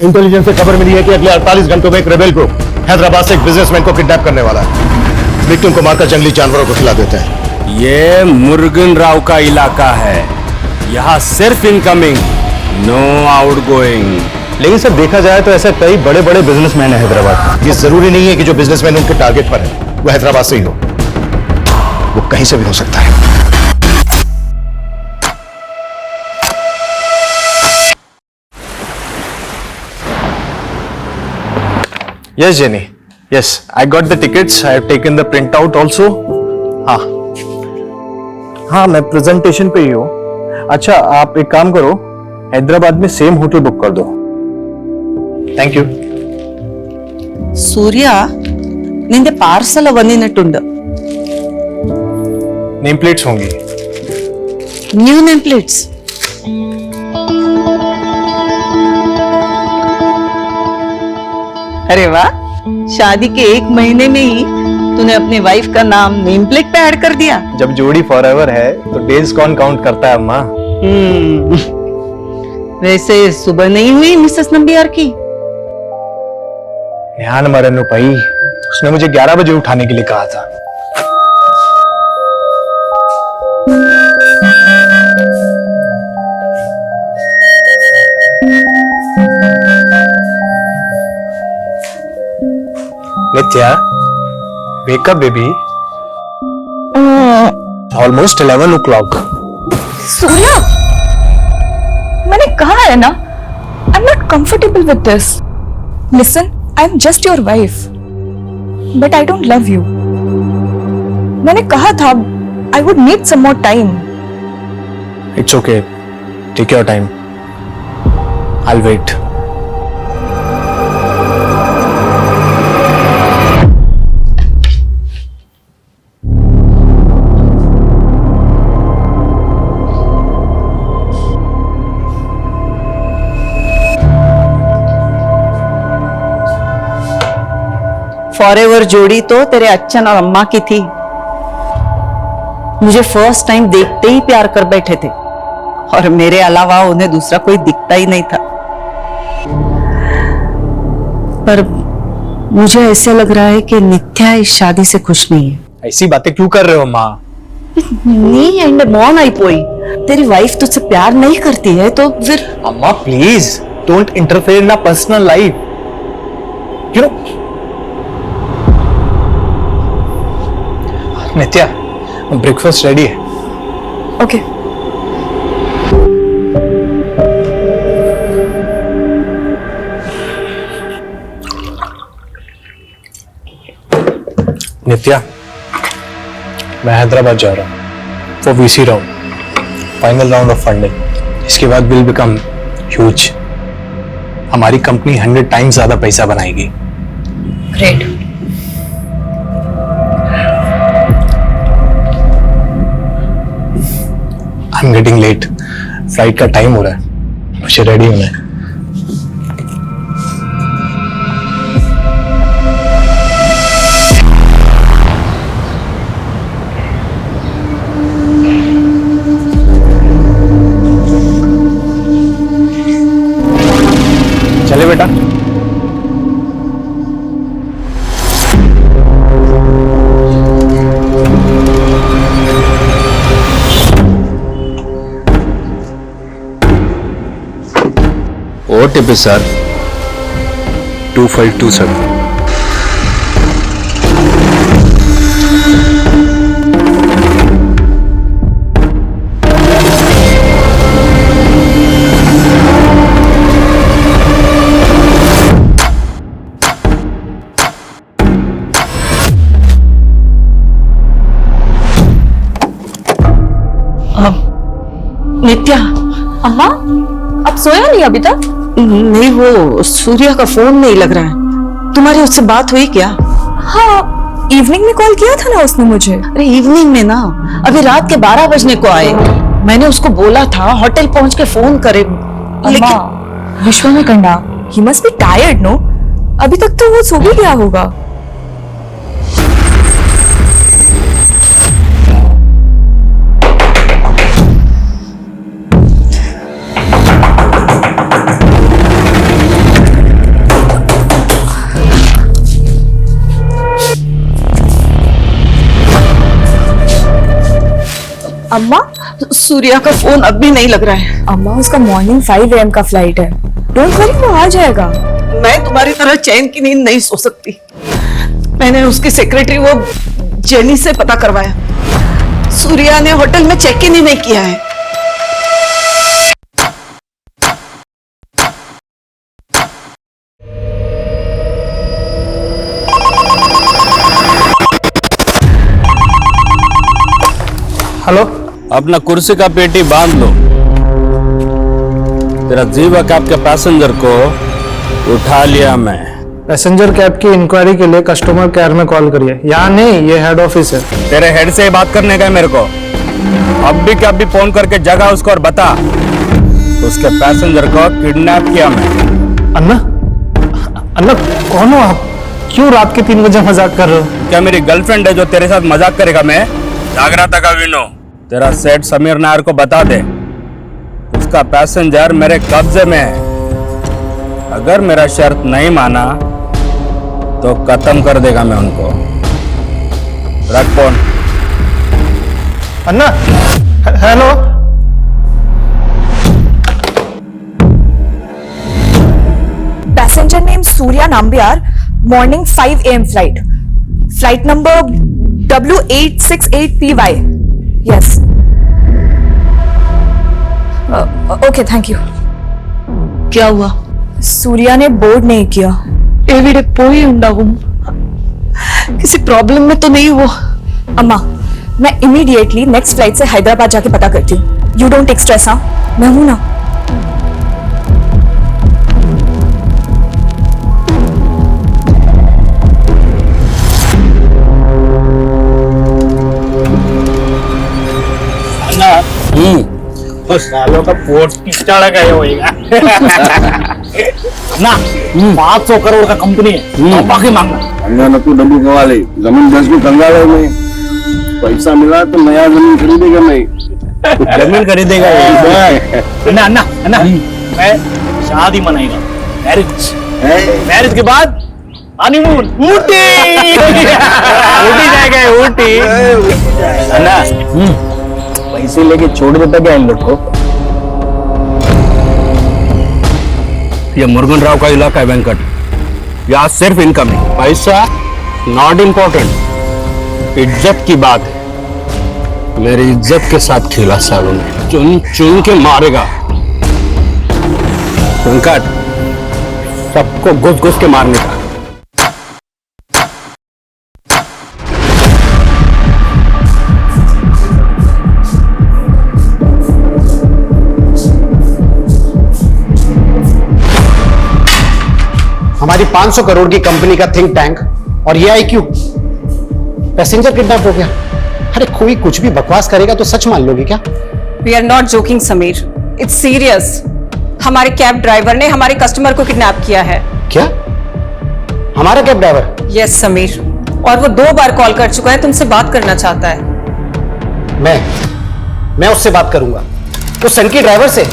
Intelligence से खबर मिली है कि अगले 48 घंटों में एक रेबेल ग्रुप हैदराबाद से एक बिजनेसमैन को किडनैप करने वाला है। विक्टिम को मारकर जंगली जानवरों को खिला देते हैं। ये मुर्गन राव का इलाका है, यहाँ सिर्फ इनकमिंग, नो आउटगोइंग। लेकिन सर देखा जाए तो ऐसे कई बड़े बड़े बिजनेसमैन हैं हैदराबाद। ये जरूरी नहीं है कि जो बिजनेसमैन उनके टारगेट पर है वो हैदराबाद से ही हो, वो कहीं से भी हो सकता है। Yes, Jenny. Yes, I got the tickets. I have taken the printout also. हाँ मैं प्रेजेंटेशन पे ही हूँ। अच्छा आप एक काम करो, हैदराबाद में सेम होटल बुक कर दो। Thank you. సూర్య నిందే పార్సల్ వన్నినట్టుండు नेम प्लेट्स होंगी। न्यू नेम प्लेट्स अरे वाह, शादी के 1 महीने में ही तूने अपनी वाइफ का नाम नेम प्लेट पे ऐड कर दिया। जब जोड़ी फॉरएवर है तो डेज कौन काउंट करता है अम्मा। वैसे सुबह नहीं हुई मिसेस नंबियार की? ध्यान मरनु भाई, उसने मुझे 11 बजे उठाने के लिए कहा था। नित्या, wake up baby. Almost 11 o'clock. Surya, मैंने कहा है ना, I'm not comfortable with this. Listen, I'm just your wife, but I don't love you. मैंने कहा था, I would need some more time. It's okay. Take your time. I'll wait. Forever जोड़ी तो तेरे अच्छन और अम्मा की थी। मुझे फर्स्ट टाइम देखते ही प्यार कर बैठे थे और मेरे अलावा उन्हें दूसरा कोई दिखता ही नहीं था। पर मुझे ऐसे लग रहा है कि नित्या इस शादी से खुश नहीं है। ऐसी बातें क्यों कर रहे हो माँ? नी एंड मॉन आई पोई, तेरी वाइफ तुझसे प्यार नहीं करती है तो फिर? अम्मा please don't interfere in personal life. You know Nitya, breakfast ready है। Okay. नित्या, मैं हैदराबाद जा रहा हूँ for VC round, final round of funding. इसके बाद विल बिकम ह्यूज। हमारी कंपनी 100 टाइम्स ज्यादा पैसा बनाएगी। Great. I am getting late, flight का टाइम हो रहा है, मुझे रेडी होना है। चले बेटा। OTP sir 2527. नित्या, अम्मा, अब सोया नहीं अभी तक? नहीं वो सूर्या का फोन नहीं लग रहा है। तुम्हारी उससे बात हुई क्या? हाँ, इवनिंग में कॉल किया था ना उसने मुझे। अरे इवनिंग में ना, अभी रात के 12 बजने को आए। मैंने उसको बोला था होटल पहुंच के फोन करे, लेकिन विश्व में कंडा, he must be tired no. अभी तक तो वो सो भी गया होगा। अम्मा सूर्या का फोन अब भी नहीं लग रहा है। अम्मा उसका मॉर्निंग 5 AM का फ्लाइट है। डोंट वरी, वो आ जाएगा। मैं तुम्हारी तरह चैन की नींद नहीं सो सकती। मैंने उसकी सेक्रेटरी वो जेनी से पता करवाया। सूर्या ने होटल में चेक इन ही नहीं किया है। हेलो। अपना कुर्सी का पेटी बांध लो। तेरा जीवा कैब के पैसेंजर को उठा लिया मैं। पैसेंजर कैब की इंक्वायरी के लिए कस्टमर केयर में कॉल करिए। यहाँ नहीं, ये हेड ऑफिस है। तेरे हेड से ही बात करने का है मेरे को। अब भी क्या भी फोन करके जगा उसको और बता उसके पैसेंजर को किडनैप किया मैं। अन्ना, अन्ना कौन हो आप? क्यों रात के 3 बजे मजाक कर रहे हो? क्या मेरी गर्लफ्रेंड है जो तेरे साथ मजाक करेगा? मैं जाग रहा था का विनो। तेरा सेठ समीर नायर को बता दे उसका पैसेंजर मेरे कब्जे में है। अगर मेरा शर्त नहीं माना तो खत्म कर देगा मैं उनको। रख phone. Anna, hello. Passenger name Surya Nambiar, morning 5 AM flight, flight number W868PY। Yes, okay, thank you. क्या हुआ? सूर्या ने बोर्ड नहीं किया। एविडे पोई उंडागुम। किसी प्रॉब्लम में तो नहीं वो? अम्मा, मैं इमीडिएटली नेक्स्ट फ्लाइट से हैदराबाद जाके पता करती हूँ। You don't take stress. हाँ, मैं हूं ना। सालों का पोर्ट पिस्टाड़ा का होएगा ना 500 करोड़ का कंपनी है, बाकी मांगना। न तू डब्बू कमा ले, जमीन बेच के कंगाल है मैं। पैसा मिला तो नया जमीन खरीदेगा मैं। जमीन खरीदेगा अन्ना अन्ना अन्ना, मैं शादी मनाएगा, मैरिज, मैरिज के बाद हनीमून ऊटी। ऊटी जाएगा, ऊटी। अन्ना पैसे लेके छोड़ देता क्या इन लोग को? ये मुरुगन राव का इलाका है वेंकट। यहाँ सिर्फ इनकम है, पैसा नॉट इम्पोर्टेंट। इज्जत की बात है। मेरी इज्जत के साथ खेला सालों ने, चुन चुन के मारेगा। वेंकट, सबको घुस घुस के मारने का। हमारी 500 करोड़ की कंपनी का थिंक टैंक और ये IQ, पैसेंजर किडनैप हो गया। अरे कोई कुछ भी बकवास करेगा तो सच मान लोगे क्या? We are not joking Sameer, it's serious. हमारे कैब ड्राइवर ने हमारे कस्टमर को किडनैप किया है। क्या? हमारा कैब ड्राइवर? यस समीर, और वो 2 बार कॉल कर चुका है, तुमसे बात करना चाहता है। मैं उससे बात करूंगा, उस सनकी ड्राइवर से?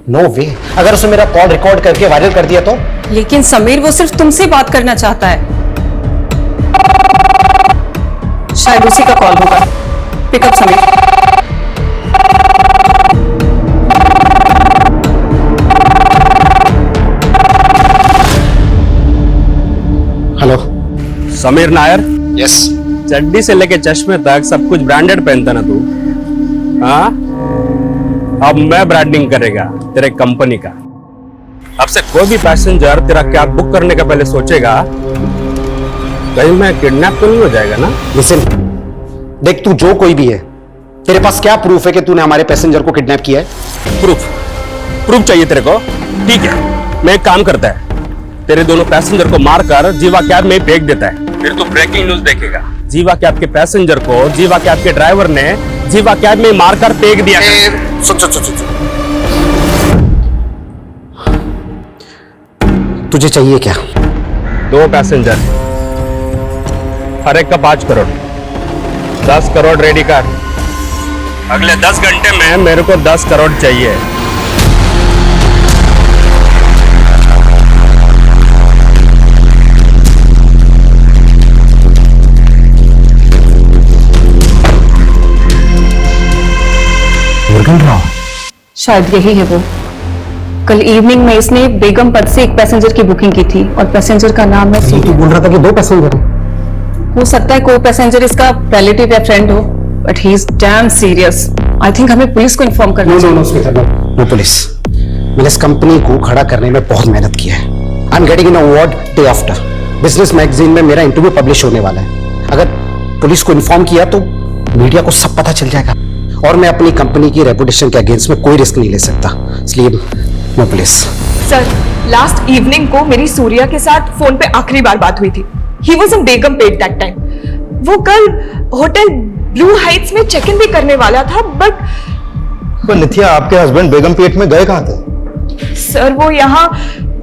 नो वे। अगर उसने मेरा कॉल रिकॉर्ड करके वायरल कर दिया तो? लेकिन समीर वो सिर्फ तुमसे बात करना चाहता है। शायद उसी का कॉल होगा। Pickup Sameer. Hello Sameer Nair. Yes. चड्डी से लेके चश्मे तक सब कुछ ब्रांडेड पहनता ना तू? हाँ, अब मैं ब्रांडिंग करेगा तेरे कंपनी का। अब से कोई भी पैसेंजर तेरा कैब बुक करने का पहले सोचेगा कहीं मैं किडनैप तो नहीं हो जाएगा ना। लिसन, देख तू जो कोई भी है, तेरे पास क्या प्रूफ है कि तूने हमारे पैसेंजर को किडनैप किया है? प्रूफ चाहिए तेरे को? ठीक है, मैं एक काम करता है, तेरे दोनों पैसेंजर को मारकर जीवा कैब में फेंक देता है। फिर तू ब्रेकिंग न्यूज देखेगा। जीवा कैब के पैसेंजर को जीवा कैब के ड्राइवर ने जीवा कैब में मारकर फेंक दिया। सुन। तुझे चाहिए क्या? 2 पैसेंजर, हर एक का 5 करोड़। 10 करोड़ रेडी कर। अगले 10 घंटे में मेरे को 10 करोड़ चाहिए। ढूंढ रहा हूँ। शायद यही है वो। कल इवनिंग में इसने बेगम पद से एक पैसेंजर की बुकिंग की थी और पैसेंजर का नाम है तू बोल रहा था कि 2 पैसेंजर हैं। हो सकता है को पैसेंजर इसका रिलेटिव या फ्रेंड हो, but he is damn serious. I think हमें पुलिस को इन्फॉर्म करना चाहिए। No Smita, no police. मैंने इस कंपनी को खड़ा करने में बहुत मेहनत की है। आई am getting an award day after. Business magazine में मेरा इंटरव्यू पब्लिश होने वाला है। अगर पुलिस को इन्फॉर्म किया तो मीडिया को सब पता चल जाएगा और मैं अपनी कंपनी की रेपुटेशन के अगेंस्ट में कोई रिस्क नहीं ले सकता, इसलिए no police. Sir, last evening को मेरी सूर्या के साथ फोन पे आखिरी बार बात हुई थी। He was in Begum pet that time. वो कल होटल ब्लू हाइट्स में चेक इन भी करने वाला था, बट नित्या, आपके हस्बैंड बेगम पेट में गए कहाँ थे? सर, वो यहाँ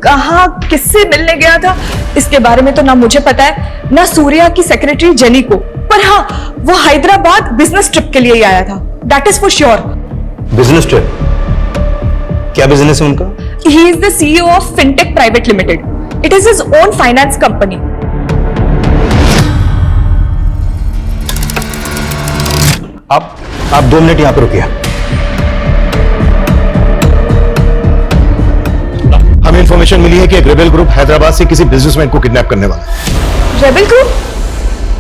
कहाँ किससे मिलने गया था इसके बारे में तो ना मुझे पता है ना सूर्या की सेक्रेटरी जेनी को, पर हाँ, वो हैदराबाद बिजनेस ट्रिप के लिए ही आया था, that is for sure. Business trip? क्या बिजनेस है उनका? He is the CEO of fintech private limited. It is his own finance company. आप 2 मिनट यहां पर रुकिए। हमें इंफॉर्मेशन मिली है कि एक रेबेल ग्रुप हैदराबाद से किसी बिजनेसमैन को किडनैप करने वाला है। Rebel group?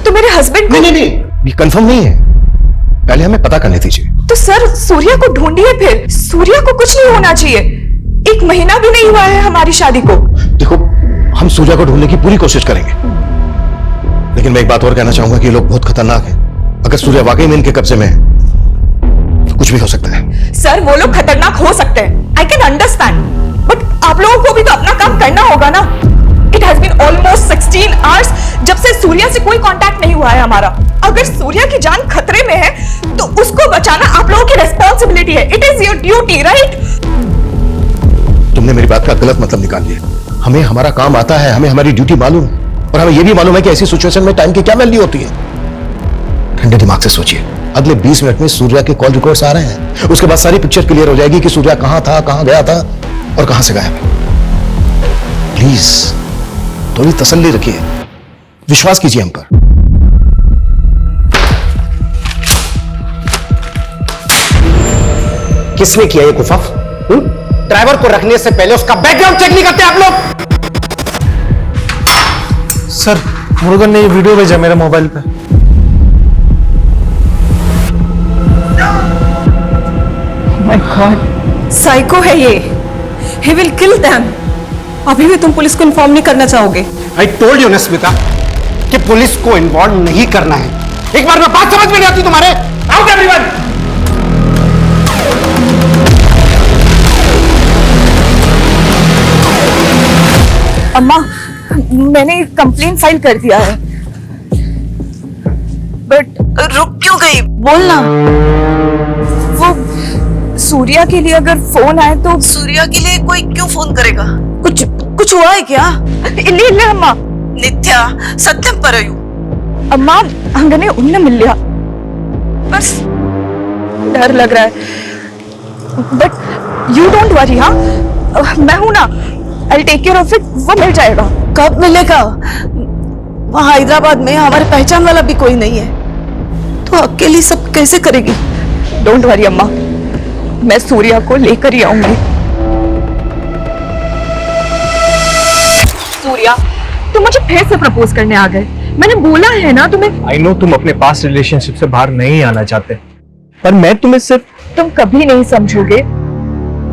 तो मेरे हस्बैंड को? नहीं, ये कंफर्म नहीं है, पहले हमें पता करने दीजिए। तो सर, सूर्या को ढूंढिए फिर। सूर्या को कुछ नहीं होना चाहिए। 1 महीना भी नहीं हुआ है हमारी शादी को। देखो, हम सूर्या को ढूंढने की पूरी कोशिश करेंगे, लेकिन मैं एक बात और कहना चाहूंगा कि ये लोग बहुत खतरनाक हैं। अगर सूर्या वाकई में इनके कब्जे में है तो कुछ भी हो सकता है। सर, वो लोग खतरनाक हो सकते हैं, आई कैन अंडरस्टैंड, बट आप लोगों को भी तो अपना काम करना होगा ना। It has been almost 16 hours जब से सूर्या से कोई कांटेक्ट नहीं हुआ है हमारा। अगर सूर्या की जान खतरे में है तो उसको बचाना आप लोगों की रिस्पॉन्सिबिलिटी है। It is your duty, right? तुमने मेरी बात का गलत मतलब निकाल लिया। हमें हमारा काम आता है, हमें हमारी ड्यूटी मालूम है, और हमें यह भी मालूम है कि ऐसी सिचुएशन में टाइम की क्या वैल्यू होती है। ठंडे दिमाग से सोचिए, अगले 20 मिनट में सूर्या के कॉल रिकॉर्ड्स आ रहे हैं, उसके बाद सारी पिक्चर क्लियर हो जाएगी कि सूर्या कहां था, कहां गया था और कहां से गायब है। प्लीज थोड़ी तसल्ली रखिए, विश्वास कीजिए हम पर। किसने किया ये कुफफ? ड्राइवर को रखने से पहले उसका बैकग्राउंड चेक नहीं करते आप लोग? सर, मुरुगन ने ये वीडियो भेजा मेरे मोबाइल पे। माय गॉड, साइको है ये। He will kill them. अभी भी तुम पुलिस को इन्फॉर्म नहीं करना चाहोगे? आई टोल्ड यू ना स्मिता कि पुलिस को इन्वॉल्व नहीं करना है। एक बार में बात समझ में नहीं आती तुम्हारे? Out everyone! अम्मा, मैंने कंप्लेंट फाइल कर दिया है, बट रुक क्यों गई? बोलना। वो सूर्या के लिए अगर फोन आए तो? सूर्या के लिए कोई क्यों फोन करेगा? कुछ हुआ है क्या? ಇಲ್ಲ ಅಮ್ಮ. ನಿತ್ಯ ಸತ್ಯಂ ಪರಯು. ಅಮ್ಮ ಹಂಗನೆ उन्हें मिल लिया, बस डर लग रहा है, बट यू डोंट वरी। हाँ, मैं हूं ना, I'll take care of it। वो मिल जाएगा। कब मिलेगा? वहाँ हैदराबाद में हमारे पहचान वाला भी कोई नहीं है, तो अकेली सब कैसे करेगी? डोंट वरी अम्मा, मैं सूर्या को लेकर ही आऊंगी। सूर्या, तुम मुझे फिर से प्रपोज करने आ गए। मैंने बोला है ना तुम्हें। आई नो तुम अपने पास्ट रिलेशनशिप से बाहर नहीं आना चाहते, पर मैं तुम्हें सिर्फ... तुम कभी नहीं समझोगे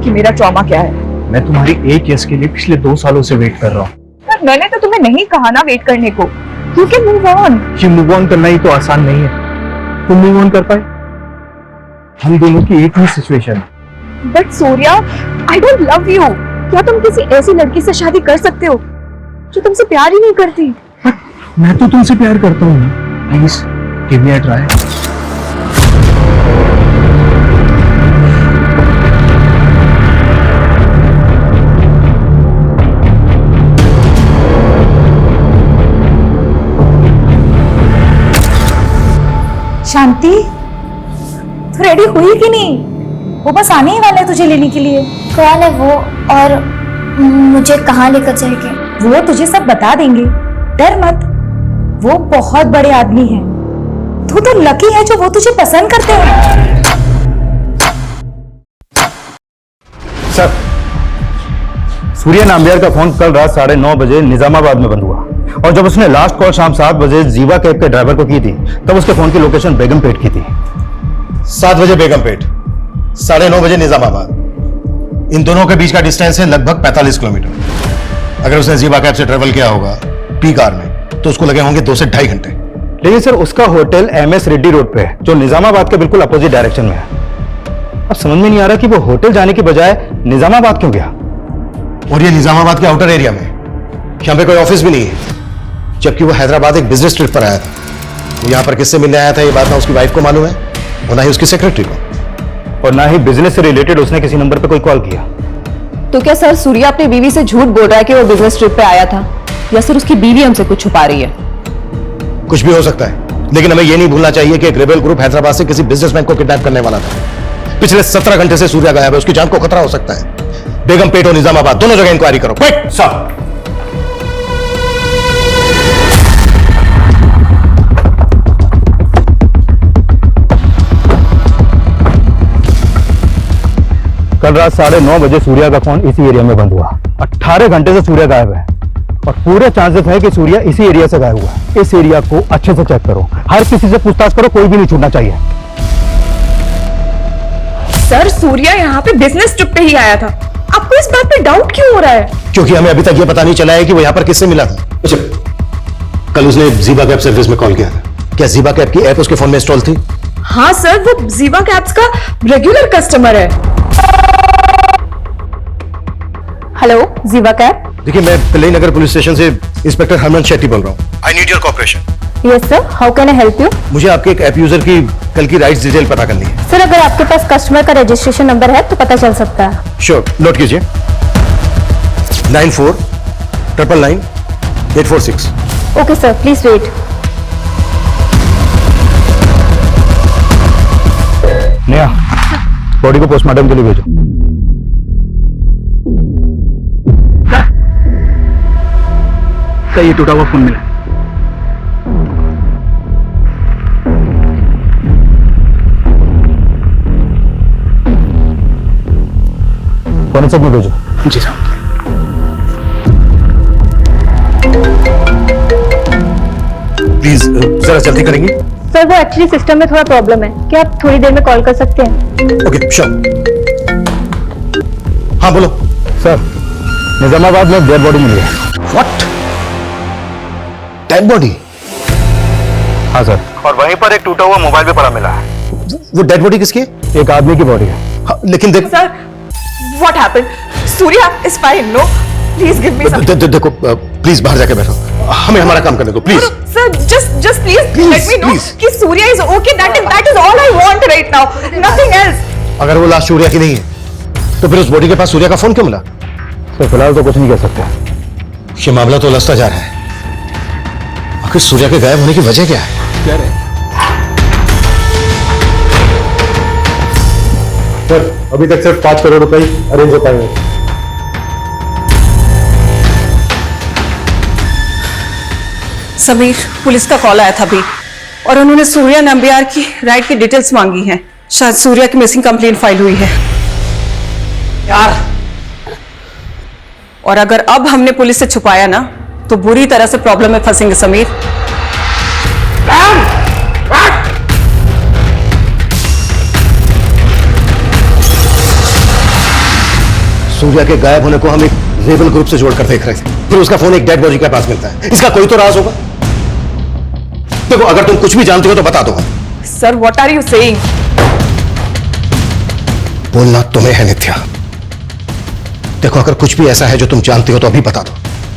कि मेरा ट्रॉमा क्या है। मैं तुम्हारी एक यस के लिए पिछले 2 सालों से वेट कर रहा हूँ। पर मैंने तो तुम्हें नहीं कहा ना वेट करने को। You can move on। ये मूव ऑन करना ही तो आसान नहीं है। तुम मूव ऑन कर पाए? हम दोनों की एक ही सिचुएशन है। But Surya, I don't love you. क्या तुम किसी ऐसी लड़की से शादी कर सकते हो जो तुमसे प्यार ही नहीं करती? मैं तो तुमसे प्यार करता हूँ ना। Please give me a try. Shanti, तू रेडी हुई कि नहीं? वो बस आने ही वाला है तुझे लेने के लिए। कौन है वो और मुझे कहाँ लेकर जाएंगे? वो तुझे सब बता देंगे, डर मत। वो बहुत बड़े आदमी हैं। तू तो लकी है जो वो तुझे पसंद करते हैं। सर, सूर्या नाम्बियार का फोन कल रात 9:30 बजे निजामाबाद में बंद हुआ और जब उसने लास्ट कॉल शाम 7 बजे जीवा कैब के ड्राइवर को की थी तब उसके फोन की लोकेशन बेगमपेट की थी। 7 बजे बेगमपेट, 9:30 बजे निजामाबाद। इन दोनों के बीच का डिस्टेंस है लगभग 45 किलोमीटर। अगर उसने जीवा कैब से ट्रेवल किया होगा पी कार में तो उसको लगे होंगे 2 से 2.5 घंटे। लेकिन सर उसका होटल MS रेड्डी रोड पे है जो निजामाबाद के बिल्कुल अपोजिट डायरेक्शन में है। अब समझ में नहीं आ रहा कि वो होटल जाने की बजाय निजामाबाद क्यों गया। और ये निजामाबाद के आउटर एरिया में, यहाँ पे कोई ऑफिस भी नहीं है, जबकि वो हैदराबाद एक बिजनेस ट्रिप पर आया था। वो यहाँ पर किससे मिलने आया था ये बात ना उसकी वाइफ को मालूम है और ना ही उसकी सेक्रेटरी को, और ना ही बिजनेस से रिलेटेड उसने किसी नंबर पे कोई कॉल किया। तो क्या सर सूर्या अपनी बीवी से झूठ बोल रहा है कि वो बिजनेस ट्रिप पे आया था, या सर उसकी बीवी हमसे कुछ छुपा रही है? कुछ भी हो सकता है, लेकिन हमें यह नहीं भूलना चाहिए कि एक रेबेल ग्रुप हैदराबाद से किसी बिजनेसमैन को किडनैप करने वाला था। पिछले 17 घंटे से सूर्या गायब है, उसकी जान को खतरा हो सकता है। बेगमपेट और निजामाबाद दोनों जगह इंक्वायरी करो। Quick sir. कल रात 9:30 बजे सूर्या का फोन इसी एरिया में बंद हुआ। 18 घंटे से सूर्या गायब है और पूरे चांसेस है कि सूर्या इसी एरिया से गायब हुआ है। इस एरिया को अच्छे से चेक करो, हर किसी से पूछताछ करो, कोई भी नहीं छूटना चाहिए। सर सूर्या यहाँ पे बिजनेस ट्रिप पे ही आया था, आपको इस बात पे डाउट क्यों हो रहा है? क्योंकि हमें अभी तक यह पता नहीं चला है कि वो यहाँ पर किससे मिला था। अच्छा, कल उसने जीवा कैब सर्विस में कॉल किया था, क्या जीवा कैब की ऐप उसके फोन में इंस्टॉल थी? हाँ सर, वो जीवा कैब्स का रेगुलर कस्टमर है। हेलो जीवा कैब। देखिए, मैं तिलई नगर पुलिस स्टेशन से इंस्पेक्टर हरमन शेट्टी बोल रहा हूँ। I need your cooperation. Yes sir, how can I help you? मुझे आपके एक ऐप यूजर की कल की राइड्स डिटेल पता करनी है। सर अगर आपके पास कस्टमर का रजिस्ट्रेशन नंबर है तो पता चल सकता है। श्योर, नोट कीजिए 94999846। Okay sir, please wait. Neha, body को पोस्टमार्टम के लिए भेजो। ये टूटा हुआ फोन मिला। फॉरेंसिक में भेजो। जी साहब। प्लीज जरा जल्दी करेंगे। सर वो एक्चुअली सिस्टम में थोड़ा प्रॉब्लम है, क्या आप थोड़ी देर में कॉल कर सकते हैं? Okay sure. हाँ बोलो। सर निजामाबाद में डेड बॉडी मिली है। व्हाट? Dead body? हाँ सर, और वहीं पर एक टूटा हुआ मोबाइल भी पड़ा मिला है। वो डेड बॉडी किसकी है? एक आदमी की बॉडी है। हाँ, लेकिन देख sir, what happened? Surya is fine, no? Please give me some. देखो प्लीज बाहर जाके बैठो, हमें हमारा काम करने दो please. Sir just please let me know कि Surya is okay. That is all I want right now, nothing else. अगर वो लाश सूर्या की नहीं है तो फिर उस बॉडी के पास सूर्या का फोन क्यों मिला? सर फिलहाल तो कुछ नहीं कह सकते। ये मामला तो उलझता जा रहा है। आखिर सूर्या के गायब होने की वजह क्या है? क्या रहे? सर अभी तक सिर्फ 5 करोड़ रुपए अरेंज हो पाए हैं। समीर, पुलिस का कॉल आया था अभी और उन्होंने सूर्या नंबियार की राइड की डिटेल्स मांगी हैं। शायद सूर्या की मिसिंग कंप्लेंट फाइल हुई है यार। और अगर अब हमने पुलिस से छुपाया ना तो बुरी तरह से प्रॉब्लम में फंसेंगे समीर। सूर्या के गायब होने को हम एक रेबल ग्रुप से जोड़कर देख रहे थे, फिर उसका फोन एक डेड बॉडी के पास मिलता है। इसका कोई तो राज होगा। देखो, अगर तुम कुछ भी जानते हो तो बता दो। Sir what are you saying? बोलना तुम्हें है नित्या। देखो, अगर कुछ भी ऐसा है जो तुम जानते हो तो अभी बता दो,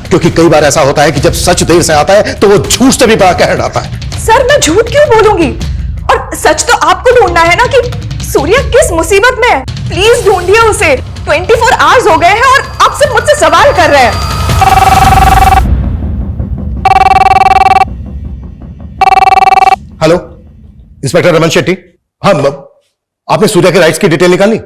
क्योंकि कई बार ऐसा होता है कि जब सच देर से आता है तो वो झूठ से भी बड़ा कहर आता है। सर मैं झूठ क्यों बोलूंगी? और सच तो आपको ढूंढना है ना कि सूर्या किस मुसीबत में है। प्लीज ढूंढिए उसे। 24 आवर्स हो गए हैं और आप सिर्फ मुझसे सवाल कर रहे हैं। Hello, inspector Raman Shetty. हाँ, आपने सूर्या के राइट्स की डिटेल निकाली?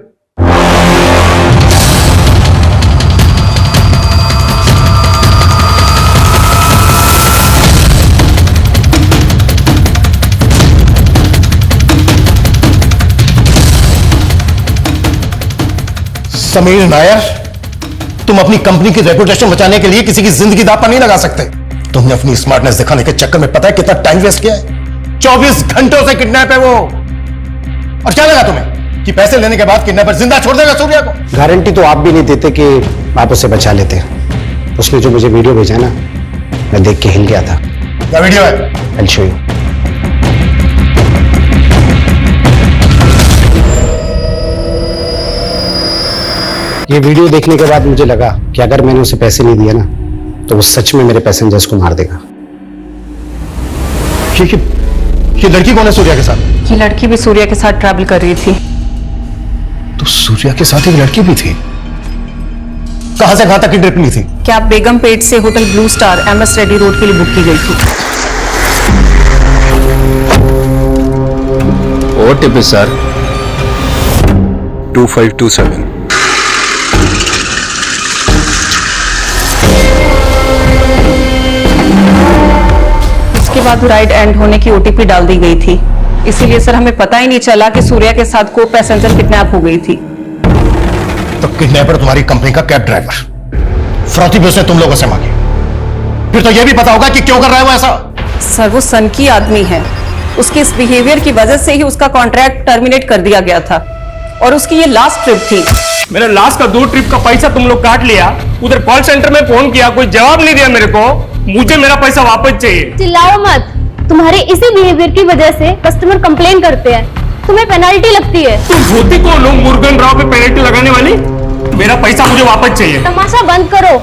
समीर नायर, तुम अपनी कंपनी की रेपुटेशन बचाने के लिए किसी की जिंदगी दांव पर नहीं लगा सकते। तुमने अपनी स्मार्टनेस दिखाने के चक्कर में पता है कितना टाइम वेस्ट किया है? 24 घंटों से किडनैप है वो। और क्या लगा तुम्हें कि पैसे लेने के बाद किडनैपर जिंदा छोड़ देगा सूर्या को? गारंटी तो आप भी नहीं देते कि आप उसे बचा लेते। उसने जो मुझे वीडियो भेजा ना, मैं देख के हिल गया था। क्या वीडियो है? I'll show you. ये वीडियो देखने के बाद मुझे लगा कि अगर मैंने उसे पैसे नहीं दिए ना, तो वो सच में मेरे पैसेंजर्स को मार देगा। ये लड़की कौन है सूर्या के साथ? ये लड़की भी सूर्या के साथ ट्रैवल कर रही थी। तो सूर्या के साथ एक लड़की भी थी। कहां से कहां तक की ट्रिप ली थी? कैब बेगमपेट से hotel blue star MS Reddy road के लिए बुक की गई थी। OTP sir 2527। उसके बाद राइड एंड होने की OTP डाल दी गई थी, इसीलिए सर हमें पता ही नहीं चला कि सूर्या के साथ को पैसेंजर किडनैप हो गई थी। तो किडनैपर तुम्हारी कंपनी का कैब ड्राइवर, फ्रॉती भी उसने तुम लोगों से मांगी। फिर तो यह भी पता होगा कि क्यों कर रहा है वो ऐसा। सर वो सन की आदमी है, उसके इस बिहेवियर की वजह से ही उसका कॉन्ट्रैक्ट टर्मिनेट कर दिया गया था और उसकी ये लास्ट ट्रिप थी। मेरे लास्ट का 2 ट्रिप का पैसा तुम लोग काट लिया। उधर कॉल सेंटर में फोन किया, कोई जवाब नहीं दिया मेरे को। मुझे मेरा पैसा वापस चाहिए। चिल्लाओ मत, तुम्हारे इसी बिहेवियर की वजह से कस्टमर कंप्लेन करते हैं, तुम्हें पेनल्टी लगती है। तुम होती कौन हो मुर्गन राव पे पेनल्टी लगाने वाली? मेरा पैसा मुझे वापस चाहिए। तमाशा बंद करो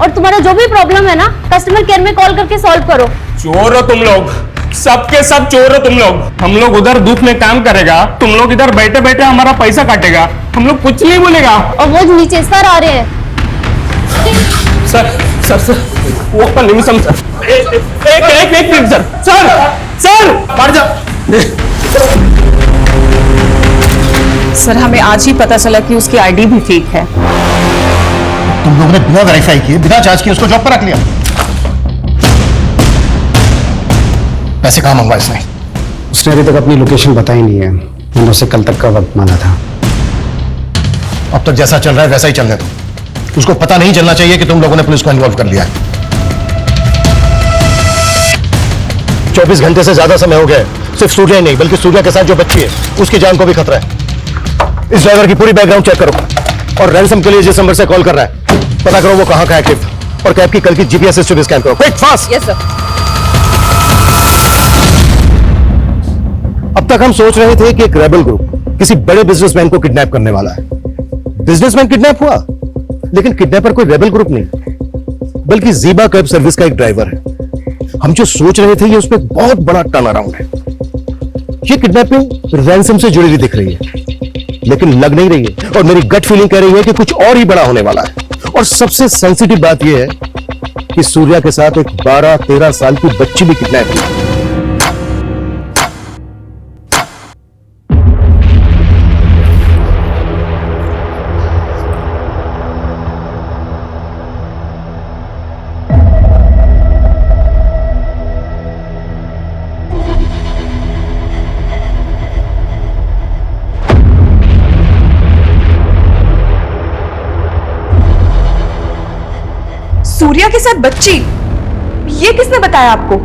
और तुम्हारा जो भी प्रॉब्लम है ना, कस्टमर केयर में कॉल करके सॉल्व करो। चोर हो तुम लोग, सबके सब चोर हो तुम लोग। हम लोग उधर धूप में काम करेगा, तुम लोग इधर बैठे बैठे हमारा पैसा काटेगा। हम लोग कुछ नहीं बोलेगा। और वो नीचे सर आ रहे हैं। सर सर सर वो पर निमिषम सर, एक मिनट सर। सर सर बाहर जा। सर हमें आज ही पता चला कि उसकी ID भी फेक है। तुम लोगों ने बिना वेरीफाई किए, बिना जांच किए उसको जॉब पर रख लिया। पैसे कहां मंगवा इसने? उसने अभी तक अपनी लोकेशन बताई नहीं है। मैंने उसे कल तक का वक्त मांगा था। अब तक जैसा चल रहा है वैसा ही चलने दो। उसको पता नहीं चलना चाहिए कि तुम लोगों ने पुलिस को इन्वॉल्व कर लिया है। 24 घंटे से ज्यादा समय हो गया है। सिर्फ सूर्या ही नहीं बल्कि सूर्या के साथ जो बच्ची है उसकी जान को भी खतरा है। इस ड्राइवर की पूरी बैकग्राउंड चेक करो और रैंसम के लिए जिस नंबर से कॉल कर रहा है पता करो वो कहां का एक्टिव और कैब की कल की GPS हिस्ट्री स्कैन करो। Quick fast. Yes sir. अब तक हम सोच रहे थे कि एक रेबल ग्रुप किसी बड़े बिजनेसमैन को किडनैप करने वाला है। बिजनेसमैन किडनैप हुआ, लेकिन किडनैपर कोई रेबल ग्रुप नहीं बल्कि ज़ीबा कैब सर्विस का एक ड्राइवर है। हम जो सोच रहे थे ये उसमें एक बहुत बड़ा टर्न अराउंड है। ये किडनैपिंग रैंसम से जुड़ी हुई दिख रही है लेकिन लग नहीं रही है और मेरी गट फीलिंग कह रही है कि कुछ और ही बड़ा होने वाला है। और सबसे सेंसिटिव बात यह है कि सूर्या के साथ एक 12-13 साल की बच्ची भी किडनैप हुई। सूर्या के साथ बच्ची, ये किसने बताया आपको?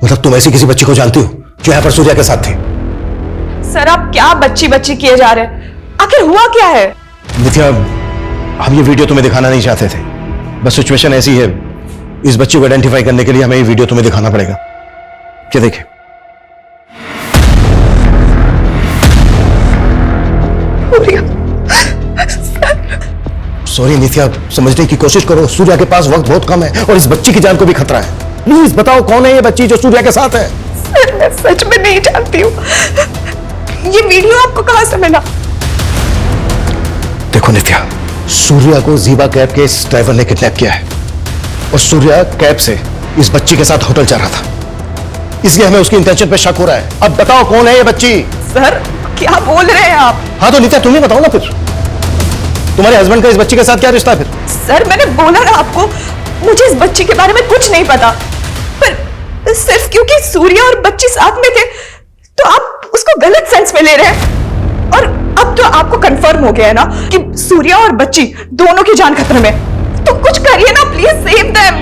मतलब तुम ऐसी किसी बच्ची को जानती हो जो यहां पर सूर्या के साथ थी? सर आप क्या बच्ची बच्ची किए जा रहे हैं? आखिर हुआ क्या है? नित्या, हम ये वीडियो तुम्हें दिखाना नहीं चाहते थे, बस सिचुएशन ऐसी है। इस बच्ची को आइडेंटिफाई करने के लिए हमें ये वीडियो तुम्हें दिखाना पड़ेगा। क्या देखे? सॉरी नित्या, समझने की कोशिश करो। सूर्या के पास वक्त बहुत कम है और इस बच्ची की जान को भी खतरा है। प्लीज बताओ कौन है ये बच्ची जो सूर्या के साथ है? सर मैं सच में नहीं जानती हूँ। ये वीडियो आपको कहां से मिला? देखो नित्या, सूर्या को ज़ीबा कैब के इस ड्राइवर ने किडनैप किया है और सूर्या कैब से इस बच्ची के साथ होटल जा रहा था, इसलिए हमें उसकी इंटेंशन पे शक हो रहा है। अब बताओ कौन है ये बच्ची? सर क्या बोल रहे हैं आप? हाँ तो नित्या तुम ही बताओ ना, फिर तुम्हारे हस्बैंड का इस बच्ची के साथ क्या रिश्ता है फिर? सर मैंने बोला ना आपको, मुझे इस बच्ची के बारे में कुछ नहीं पता, पर सिर्फ क्योंकि सूर्या और बच्ची साथ में थे तो आप उसको गलत सेंस में ले रहे हैं। और अब तो आपको कंफर्म हो गया है ना कि सूर्या और बच्ची दोनों की जान खतरे में। तो कुछ करिए ना, प्लीज सेव देम।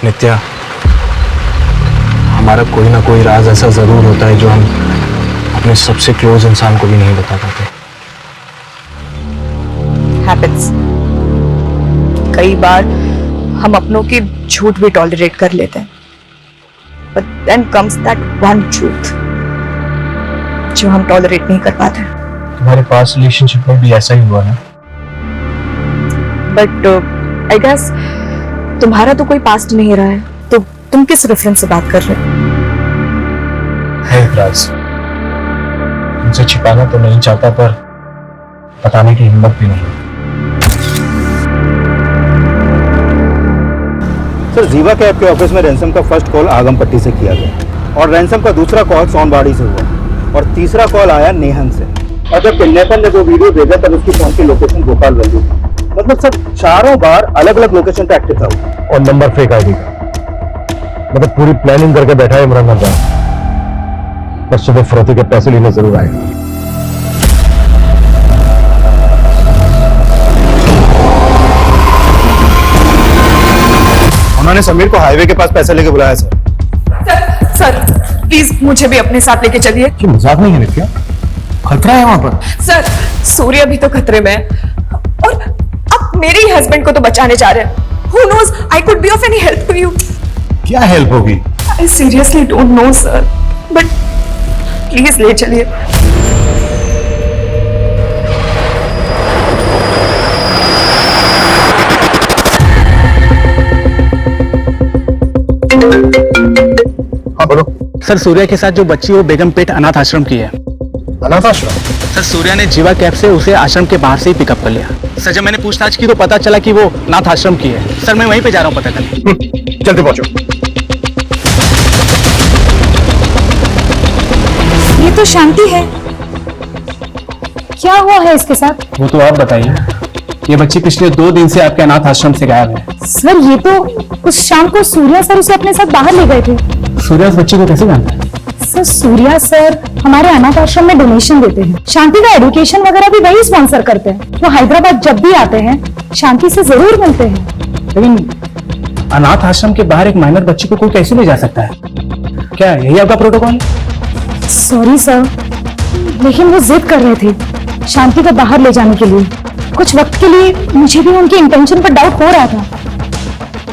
नित्या, हमारा कोई ना कोई राज ऐसा जरूर होता है जो हम अपने सबसे क्लोज इंसान को भी नहीं बता पाते। हैपेंस। कई बार हम अपनों की झूठ भी टॉलरेट कर लेते हैं, but then comes that one truth जो हम टॉलरेट नहीं कर पाते। तुम्हारे पास रिलेशनशिप में भी ऐसा ही हुआ ना? बट आई गेस तुम्हारा तो कोई पास्ट नहीं रहा है, तो तुम किस रेफरेंस से बात कर रहे हो? है एक राज, मुझे छिपाना तो नहीं चाहता पर बताने की हिम्मत भी नहीं। सर, जीवा कैब के ऑफिस में रैंसम का फर्स्ट कॉल आगमपट्टी से किया गया और रैंसम का दूसरा कॉल सोनबाड़ी से हुआ और तीसरा कॉल आया नेहन से। और जब किडनैपर ने वो वीडियो भेजा तब उसकी फोन की लोकेशन भोपाल वैल्यू थी। मतलब सर, चारों बार अलग अलग लोकेशन पे एक्टिव था और नंबर फेक आईडी का। मतलब पूरी प्लानिंग करके बैठा है इमरान खान, पर सुबह फरोती के पैसे लेने जरूर आएगा। उन्होंने समीर को हाईवे के पास पैसे लेके बुलाया सर। सर प्लीज मुझे भी अपने साथ लेके चलिए। कि मजाक नहीं है नित्या, खतरा है वहां पर। सर सूर्या भी तो खतरे में है और आप मेरे ही हस्बैंड को तो बचाने जा रहे हैं। Who knows, I could be of any help to you. क्या हेल्प होगी? I seriously don't know sir, but please ले चलिए। हाँ बोलो। सर, सूर्या के साथ जो बच्ची वो बेगमपेट अनाथ आश्रम की है। अनाथ आश्रम? सर, सूर्या ने जीवा कैब से उसे आश्रम के बाहर से ही पिकअप कर लिया। सर, जब मैंने पूछताछ की तो पता चला कि वो अनाथ आश्रम की है। सर, मैं वहीं पे जा रहा हूँ पता करने। जल्दी पहुंचो। ये तो शांति है, क्या हुआ है इसके साथ? वो तो आप बताइए। ये बच्ची पिछले 2 दिन से आपके अनाथ आश्रम से गायब है। सर ये तो उस शाम को सूर्या सर उसे अपने साथ बाहर ले गए थे। सूर्या उस बच्ची को कैसे जानता है? सर सूर्या सर हमारे अनाथ आश्रम में डोनेशन देते हैं। शांति का एजुकेशन वगैरह भी वही स्पॉन्सर करते हैं। वो हैदराबाद जब भी आते हैं शांति से जरूर मिलते हैं। लेकिन अनाथ आश्रम के बाहर एक माइनर बच्ची को कोई कैसे ले जा सकता है? क्या यही आपका प्रोटोकॉल? सॉरी सर, लेकिन वो जिद कर रहे थे शांति को बाहर ले जाने के लिए। कुछ वक्त के लिए मुझे भी उनके इंटेंशन पर डाउट हो रहा था,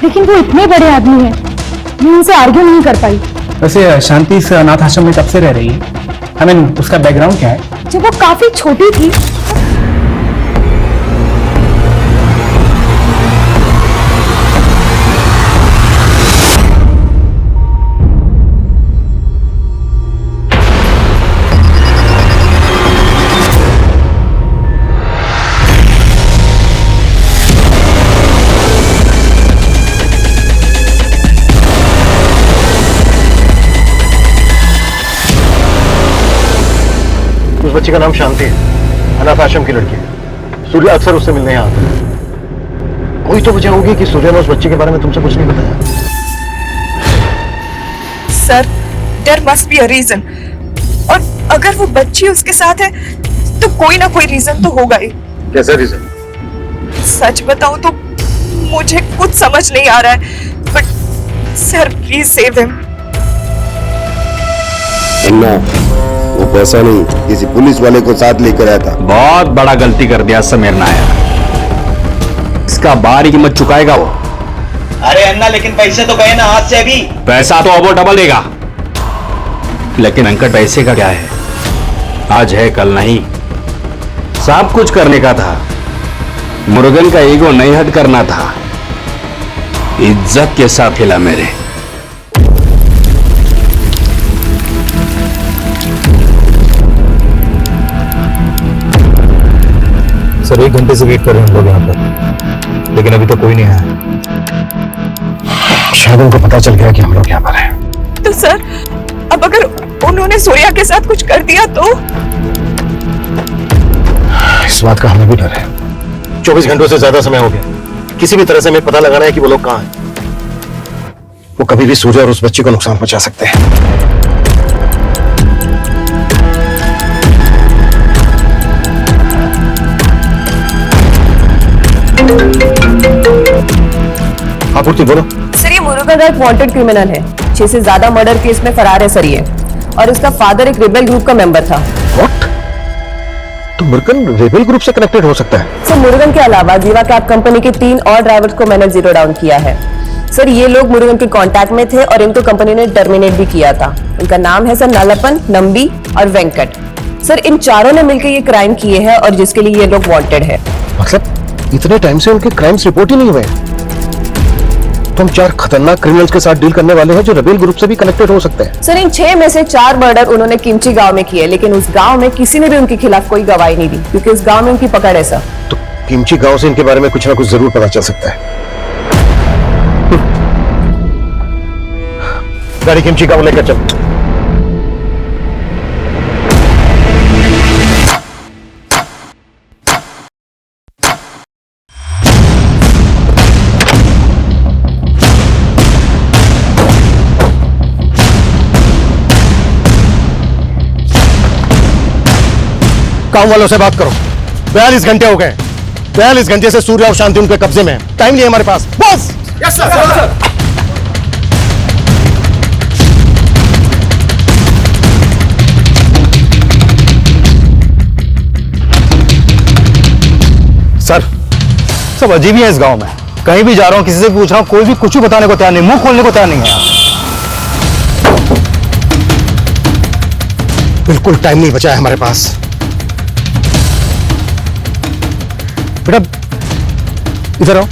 लेकिन वो इतने बड़े आदमी हैं, मैं उनसे आर्ग्यू नहीं कर पाई। वैसे शांति इस अनाथ आश्रम में कब से रह रही है? I mean, उसका बैकग्राउंड क्या है? जब वो काफी छोटी थी उस बच्ची का नाम शांति है, अनाथ आश्रम की लड़की है। सूर्या अक्सर उससे मिलने यहाँ आता है। कोई तो वजह होगी कि सूर्या ने उस बच्ची के बारे में तुमसे कुछ नहीं बताया। Sir there must be a reason, और अगर वो बच्ची उसके साथ है तो कोई ना कोई रीजन तो होगा ही। कैसा रीजन? सच बताऊं तो मुझे कुछ समझ नहीं आ रहा है, but sir please save him. Anna, वो पैसा नहीं किसी पुलिस वाले को साथ लेकर आया था। बहुत बड़ा गलती कर दिया समीर नायर, इसका बारी कीमत चुकाएगा वो। अरे अन्ना, लेकिन पैसे तो गए ना हाथ से अभी। पैसा तो अब डबल देगा, लेकिन अंकल पैसे का क्या है? आज है कल नहीं। सब कुछ करने का था, मुर्गन का ईगो नहीं हट करना था। इज्जत के साथ हिला मेरे। सर 1 घंटे से वेट कर रहे हैं हम लोग यहाँ पर, लेकिन अभी तो कोई नहीं आया। शायद उनको पता चल गया कि हम लोग यहाँ पर हैं। तो सर अब अगर उन्होंने सूर्या के साथ कुछ कर दिया तो? इस बात का हमें भी डर है। 24 घंटों से ज्यादा समय हो गया, किसी भी तरह से हमें पता लगाना है कि वो लोग कहाँ हैं। वो कभी भी सूर्या और उस बच्ची को नुकसान पहुंचा सकते हैं। हाँ पूर्ति बोलो। सर ये मुरुगन एक वांटेड क्रिमिनल है, 6 से ज्यादा मर्डर केस में फरार है सर ये, और इसका फादर एक रिबेल ग्रुप का मेंबर था। व्हाट? तो मुरुगन रेबेल ग्रुप से कनेक्टेड हो सकता है? सर मुरुगन के अलावा जीवा कैब कंपनी के 3 और ड्राइवर्स को मैंने जीरो डाउन किया है। सर ये लोग मुरुगन के कांटेक्ट में थे और इनको कंपनी ने टर्मिनेट भी किया था। इनका नाम है सर नलपन, नंबी और वेंकट। सर इन चारों ने मिलकर ये क्राइम किए हैं और जिसके लिए ये लोग वांटेड है। मतलब इतने टाइम से उनके क्राइम्स रिपोर्ट ही नहीं हुए? तो हम 4 खतरनाक क्रिमिनल्स के साथ डील करने वाले हैं जो रेबेल ग्रुप से भी कनेक्टेड हो सकते हैं। सर इन 6 में से 4 मर्डर उन्होंने किमची गांव में किए, लेकिन उस गांव में किसी ने भी उनके खिलाफ कोई गवाही नहीं दी क्योंकि उस गांव में उनकी पकड़ है सर। तो किमची गांव से इनके बारे में कुछ ना कुछ जरूर पता चल सकता है। गाड़ी किमची गांव लेकर चल। काम वालों से बात करो। 42 घंटे हो गए। 42 घंटे से सूर्य और शांति उनके कब्जे में है। टाइम नहीं है हमारे पास। बस। Yes sir. सर सब अजीब ही है इस गांव में। कहीं भी जा रहा हूं, किसी से पूछ रहा हूं, कोई भी कुछ भी बताने को तैयार नहीं, मुंह खोलने को तैयार नहीं है। बिल्कुल टाइम नहीं बचा है हमारे पास। बेटा इधर आओ।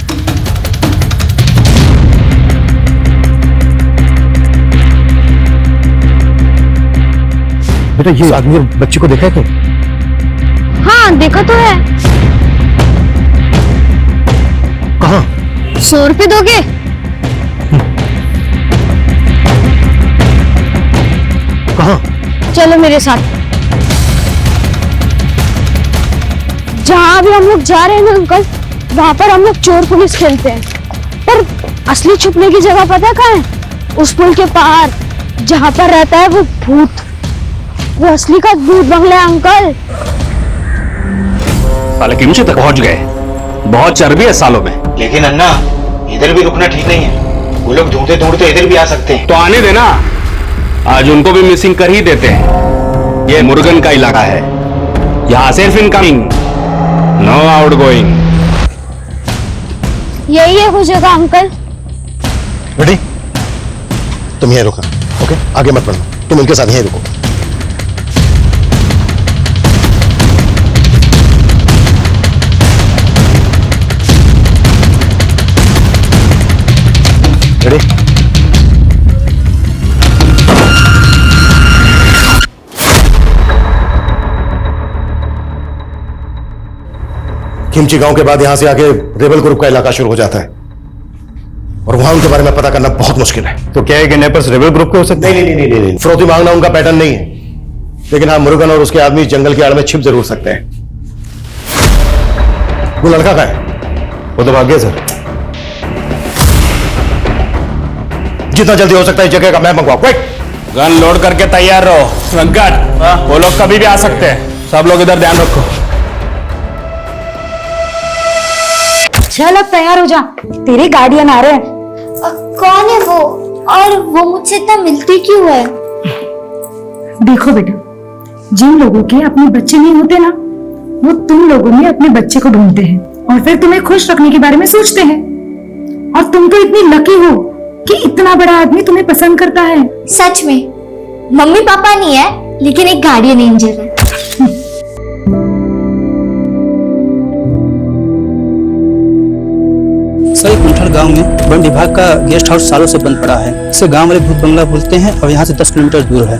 बेटा ये आदमी और बच्ची को देखा है क्या? हाँ देखा तो है। कहाँ? 100 रुपए दोगे? कहाँ? चलो मेरे साथ। जहाँ भी हम लोग जा रहे हैं ना अंकल, वहाँ पर हम लोग चोर पुलिस खेलते हैं, पर असली छुपने की जगह पता कहाँ है? उस पुल के पार जहाँ पर रहता है वो भूत, वो असली का भूत बंगला है अंकल। साले किमची तक पहुंच गए। बहुत चर्बी है सालों में। लेकिन अन्ना इधर भी रुकना ठीक नहीं है। वो लोग ढूंढते ढूंढते इधर भी आ सकते हैं। तो आने देना, आज उनको भी मिसिंग कर ही देते हैं। ये मुरुगन का इलाका है, यहाँ सिर्फ इनकमिंग, नो आउटगोइंग। यही है वो जगह अंकल। बेटी तुम यहीं रुको, ओके? आगे मत बढ़ो, तुम उनके साथ यहीं रुको। रेडी? किमची गांव के बाद यहां से आगे रेबेल ग्रुप का इलाका शुरू हो जाता है और वहां उनके बारे में पता करना बहुत मुश्किल है। तो क्या है कि नेपर्स रेबेल ग्रुप के हो सकते हैं? नहीं। फिरौती मांगना उनका पैटर्न नहीं है, लेकिन हाँ मुरुगन और उसके आदमी जंगल की आड़ में छिप जरूर सकते हैं। वो लड़का कहाँ है? वो तो भाग गया सर। जितना जल्दी हो सकता है जगह का मैप मंगवाओ, क्विक। गन लोड करके तैयार रहो। वेंकट, वो लोग कभी भी आ सकते हैं, सब लोग इधर ध्यान रखो। चल अब तैयार हो जा, तेरे गार्डियन आ रहे हैं। कौन है वो, और वो मुझसे इतना मिलती क्यों है? देखो बेटा, जिन लोगों के अपने बच्चे नहीं होते ना, वो तुम लोगों में अपने बच्चे को ढूंढते हैं और फिर तुम्हें खुश रखने के बारे में सोचते हैं। और तुम तो इतनी लकी हो कि इतना बड़ा आदमी तुम्हें पसंद करता है। सच में मम्मी पापा नहीं है, लेकिन एक गार्डियन एंजल है। सर कुंठल गांव में वन विभाग का गेस्ट हाउस सालों से बंद पड़ा है। इसे गांव वाले भूत बंगला बोलते हैं और यहाँ से 10 किलोमीटर दूर है।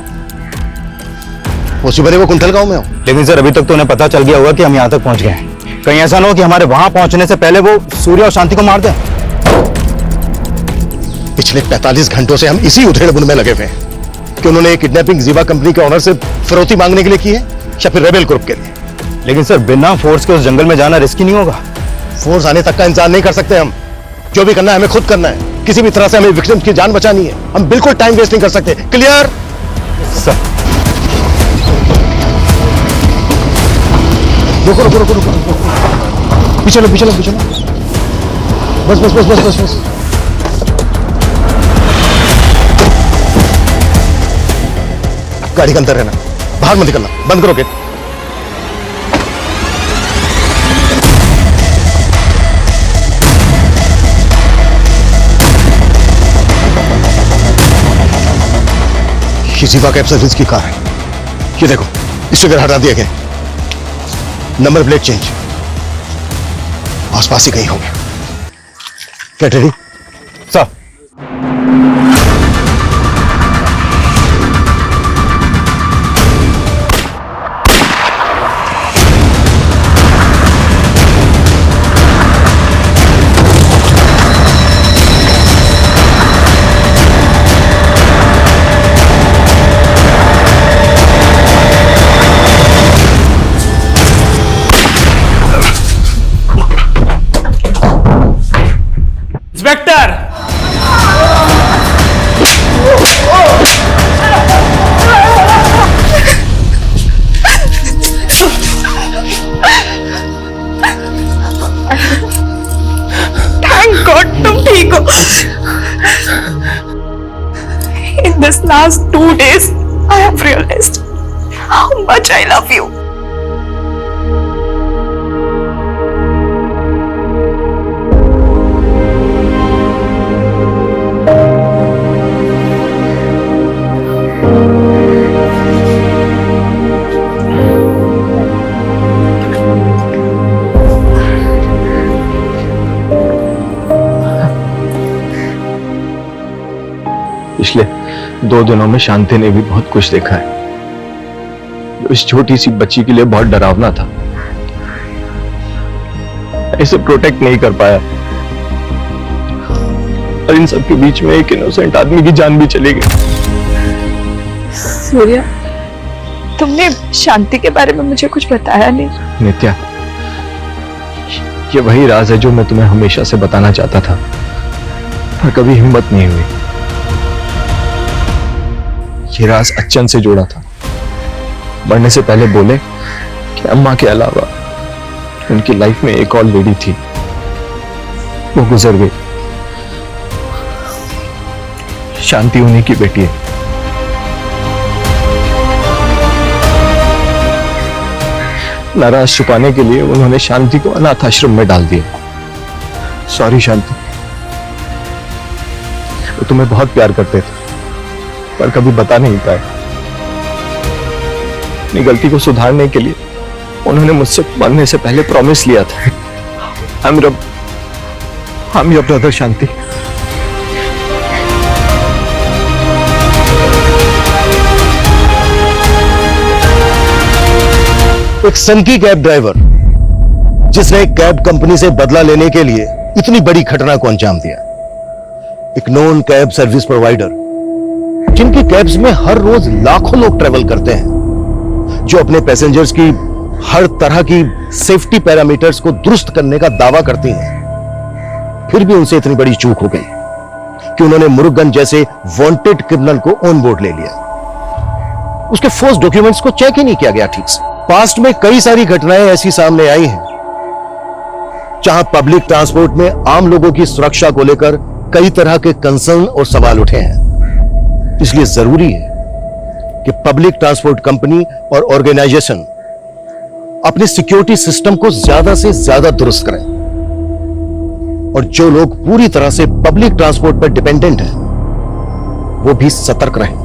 वो कुंठल गांव में हो? लेकिन सर अभी तक तो उन्हें पता चल गया होगा कि हम यहाँ तक पहुँच गए हैं। कहीं ऐसा ना हो कि हमारे वहां पहुंचने से पहले वो सूर्य और शांति को मार दें। पिछले 45 घंटों से हम इसी उधेड़-बुन में लगे हुए हैं कि उन्होंने किडनैपिंग जीवा कंपनी के ऑनर से फिरौती मांगने के लिए की है या फिर रेबेल ग्रुप के लिए। लेकिन सर बिना फोर्स के उस जंगल में जाना रिस्की नहीं होगा? फोर्स आने तक का इंतजार नहीं कर सकते हम। जो भी करना है हमें खुद करना है। किसी भी तरह से हमें विक्टिम्स की जान बचानी है। हम बिल्कुल टाइम वेस्ट नहीं कर सकते। क्लियर? सर रुको। पीछे लो। बस बस बस बस बस बस। गाड़ी के अंदर रहना, बाहर मत निकलना, बंद करो गेट। ये जीवा कैब सर्विस की कार है। ये देखो, स्टिकर हटा दिया गया, नंबर प्लेट चेंज, आसपास ही कहीं होंगे। Get ready sir. Inspector, thank God तुम ठीक हो। In this last 2 days, I have realized how much I love you. पिछले 2 दिनों में शांति ने भी बहुत कुछ देखा है जो इस छोटी सी बच्ची के लिए बहुत डरावना था। इसे प्रोटेक्ट नहीं कर पाया और इन सब के बीच में एक इनोसेंट आदमी की जान भी चली गई। सूर्या, तुमने शांति के बारे में मुझे कुछ बताया नहीं। नित्या, ये वही राज है जो मैं तुम्हें हमेशा से बताना चाहता था, पर कभी हिम्मत नहीं हुई। ये राज अच्छन से जोड़ा था। मरने से पहले बोले कि अम्मा के अलावा उनकी लाइफ में एक और लेडी थी, वो गुजर गई। शांति उन्हीं की बेटी है। नाराज छुपाने के लिए उन्होंने शांति को अनाथ आश्रम में डाल दिया। सॉरी शांति, वो तुम्हें बहुत प्यार करते थे पर कभी बता नहीं पाए। अपनी गलती को सुधारने के लिए उन्होंने मुझसे मरने से पहले प्रॉमिस लिया था। I'm your brother शांति। एक सनकी कैब ड्राइवर जिसने कैब कंपनी से बदला लेने के लिए इतनी बड़ी घटना को अंजाम दिया। एक नॉन कैब सर्विस प्रोवाइडर जिनकी कैब्स में हर रोज लाखों लोग ट्रेवल करते हैं, जो अपने पैसेंजर्स की हर तरह की सेफ्टी पैरामीटर्स को दुरुस्त करने का दावा करती हैं, फिर भी उनसे इतनी बड़ी चूक हो गई कि उन्होंने मुरुगन जैसे वांटेड क्रिमिनल को ऑन बोर्ड ले लिया। उसके फोर्स डॉक्यूमेंट्स को चेक ही नहीं किया गया ठीक से। पास्ट में कई सारी घटनाएं ऐसी सामने आई हैं जहां पब्लिक ट्रांसपोर्ट में आम लोगों की सुरक्षा को लेकर कई तरह के कंसर्न और सवाल उठे हैं। इसलिए जरूरी है कि पब्लिक ट्रांसपोर्ट कंपनी और ऑर्गेनाइजेशन अपने सिक्योरिटी सिस्टम को ज्यादा से ज्यादा दुरुस्त करें और जो लोग पूरी तरह से पब्लिक ट्रांसपोर्ट पर डिपेंडेंट हैं वो भी सतर्क रहें।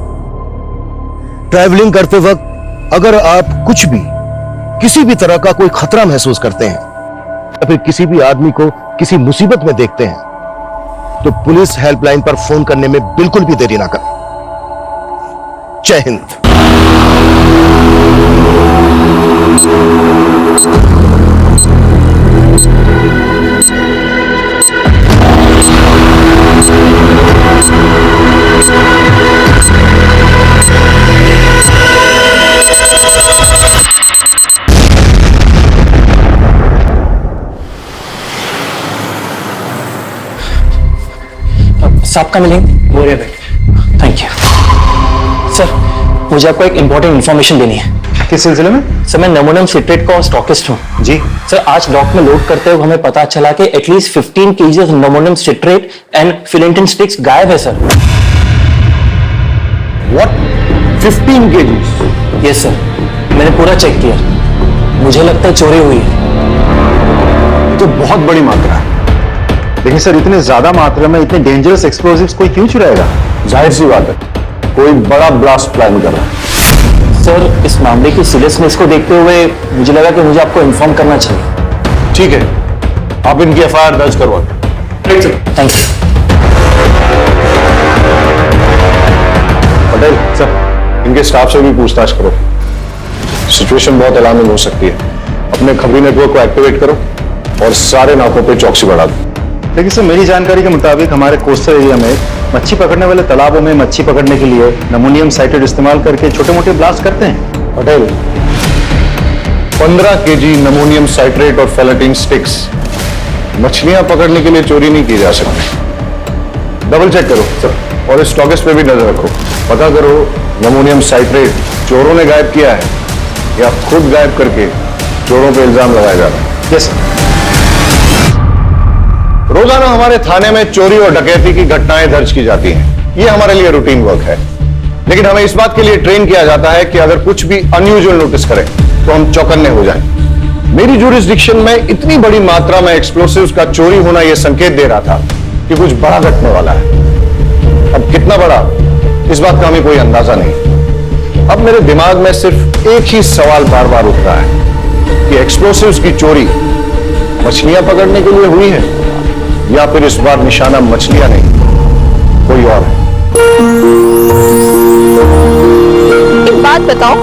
ट्रैवलिंग करते वक्त अगर आप कुछ भी किसी भी तरह का कोई खतरा महसूस करते हैं या फिर किसी भी आदमी को किसी मुसीबत में देखते हैं तो पुलिस हेल्पलाइन पर फोन करने में बिल्कुल भी देरी ना करें। जय हिंद। साहब का मिलेंगे बोरे बैठ। थैंक यू सर, मुझे आपको एक इंपॉर्टेंट इंफॉर्मेशन देनी है। किस सिलसिले में? सर मैं नमोनियम सिट्रेट का स्टॉकिस्ट हूँ जी सर। आज डॉक में लोड करते हुए हमें पता चला कि at least 15 kg of ammonium citrate and फिलेंटिन स्टिक्स गायब है sir. What? 15 kg? Yes sir, मैंने पूरा चेक किया, मुझे लगता है चोरी हुई है। ये तो बहुत बड़ी मात्रा है। लेकिन सर इतने ज्यादा मात्रा में इतने डेंजरस एक्सप्लोजिव्स कोई क्यों चुराएगा? जाहिर सी बात है, कोई बड़ा ब्लास्ट प्लान कर रहा है। सर इस मामले की सीरियसनेस को देखते हुए मुझे लगा कि मुझे आपको इन्फॉर्म करना चाहिए। ठीक है, आप इनकी एफआईआर दर्ज करवा। Thank you. पटेल सर, इनके स्टाफ से भी पूछताछ करो। सिचुएशन बहुत अलार्मिंग हो सकती है। अपने खबरी नेटवर्क को एक्टिवेट करो और सारे नाकों पे चौकसी बढ़ा दो। लेकिन सर मेरी जानकारी के मुताबिक हमारे कोस्टल एरिया में मच्छी पकड़ने वाले तालाबों में मच्छी पकड़ने के लिए नमोनियम साइट्रेट इस्तेमाल करके छोटे मोटे ब्लास्ट करते हैं। पटेल, 15 kg नमोनियम साइट्रेट और फेलेटिन स्टिक्स मछलियां पकड़ने के लिए चोरी नहीं की जा सकती। डबल चेक करो सर, और इस स्टॉकिस्ट पे भी नजर रखो। पता करो नमोनियम साइट्रेट चोरों ने गायब किया है या खुद गायब करके चोरों पे इल्जाम लगाया जा रहा है। Yes sir. रोजाना हमारे थाने में चोरी और डकैती की घटनाएं दर्ज की जाती हैं। ये हमारे लिए रूटीन वर्क है, लेकिन हमें इस बात के लिए ट्रेन किया जाता है कि अगर कुछ भी अनयूजुअल नोटिस करें तो हम चौकन्ने हो जाएं। मेरी ज्यूरिसडिक्शन में इतनी बड़ी मात्रा में एक्सप्लोसिव्स का चोरी होना यह संकेत दे रहा था कि कुछ बड़ा घटने वाला है। अब कितना बड़ा, इस बात का हमें कोई अंदाजा नहीं। अब मेरे दिमाग में सिर्फ एक ही सवाल बार बार उठता है कि एक्सप्लोसिव्स की चोरी मछलियां पकड़ने के लिए हुई है या फिर इस बार निशाना मछलियां नहीं कोई और है। एक बात बताओ,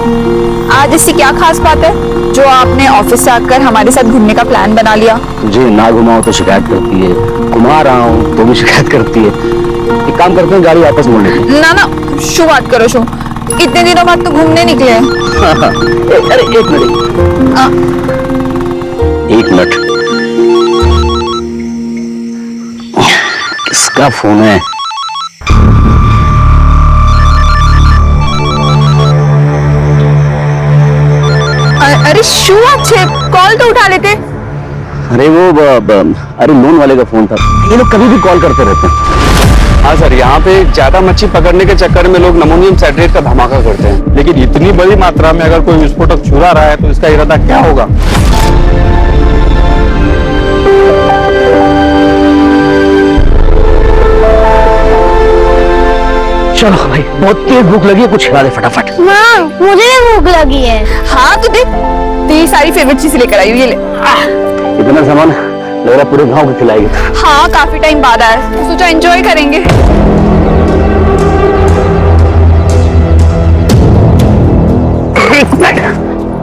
आज ऐसी क्या खास बात है जो आपने ऑफिस से आकर हमारे साथ घूमने का प्लान बना लिया? तुझे ना घुमाओ तो शिकायत करती है, घुमा रहा हूँ तो भी शिकायत करती है। एक काम करते हैं, गाड़ी वापस मोड़ लेते हैं। ना ना, शू बात करो शू, इतने दिनों बाद तो घूमने निकले हैं। अरे एक मिनट, किसका फोन है? अरे शू, अच्छे कॉल तो उठा लेते। अरे वो अरे लोन वाले का फोन था। ये लोग कभी भी कॉल करते रहते हैं। हाँ सर, यहाँ पे ज्यादा मच्छी पकड़ने के चक्कर में लोग नमोनियम साइट्रेट का धमाका करते हैं। लेकिन इतनी बड़ी मात्रा में अगर कोई विस्फोटक चुरा रहा है तो इसका इरादा क्या होगा? चलो भाई, बहुत तेज भूख लगी है, कुछ खिला दे फटाफट। माँ, मुझे भी भूख लगी है। हाँ तो देख, तेरी सारी फेवरेट चीजें लेकर आई हूँ, ये ले। इतना सामान लग रहा पूरे गांव को खिलाएगी। हाँ, काफी टाइम बाद आया, तो सोचा एंजॉय करेंगे।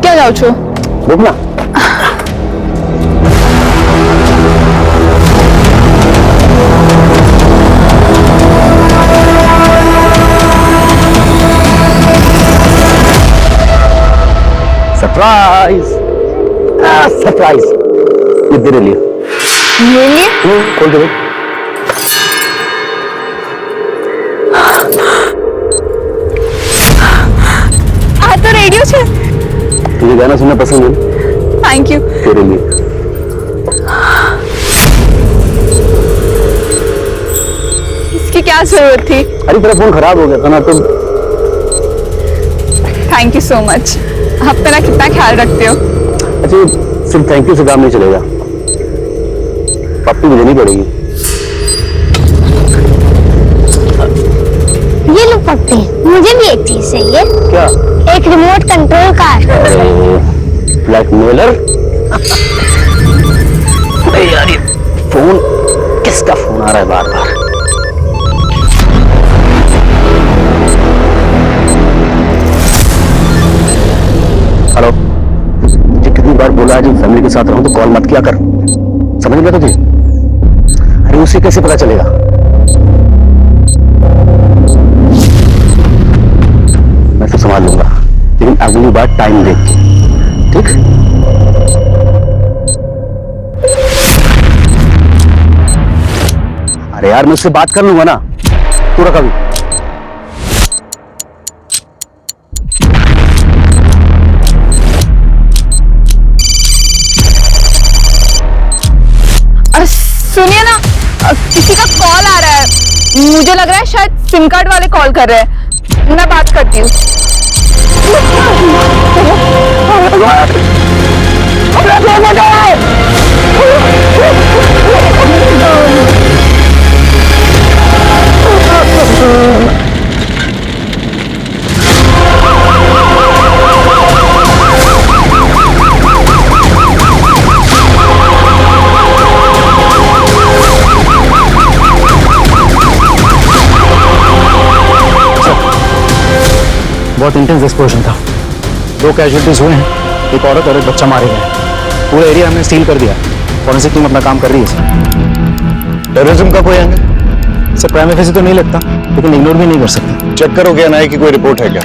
क्या जाओ छो? रुक ना। सरप्राइज, सरप्राइज, ये तेरे लिए। मेरे लिए? खोल दे। आ तो रेडियो छे। तुझे गाना सुनना पसंद है? Thank you. तेरे लिए। इसकी क्या जरूरत थी? अरे तेरा फोन खराब हो गया था ना, तो थैंक यू सो मच। आप मेरा कितना ख्याल रखते हो। अच्छा, सिर्फ थैंक यू से काम नहीं चलेगा, पप्पी भी देनी पड़ेगी। ये लो पप्पी, मुझे भी एक चीज चाहिए। क्या? एक रिमोट कंट्रोल कार। ब्लैकमेलर। यार ये फोन, किसका फोन आ रहा है बार बार? हेलो, मुझे कितनी बार बोला है जब फैमिली के साथ रहूं तो कॉल मत किया कर, समझ गया तुझे? अरे उसे कैसे पता चलेगा? मैं तो संभाल लूंगा, लेकिन अगली बार टाइम देख के, ठीक? अरे यार मैं उससे बात कर लूंगा ना, तू रख अभी। सुनिए ना, किसी का कॉल आ रहा है, मुझे लग रहा है शायद सिम कार्ड वाले कॉल कर रहे हैं, मैं बात करती हूँ। बहुत इंटेंस एक्सप्लोजन था, 2 कैजुअलिटीज हुए हैं, एक औरत और एक बच्चा मारे गए। पूरा एरिया हमने सील कर दिया। फॉरेंसिक टीम अपना काम कर रही है सर। टेररिज्म का कोई एंगल? सर प्राइम फेस तो नहीं लगता, लेकिन इग्नोर भी नहीं कर सकते। चेक करो कि एनआईए की कोई रिपोर्ट है क्या,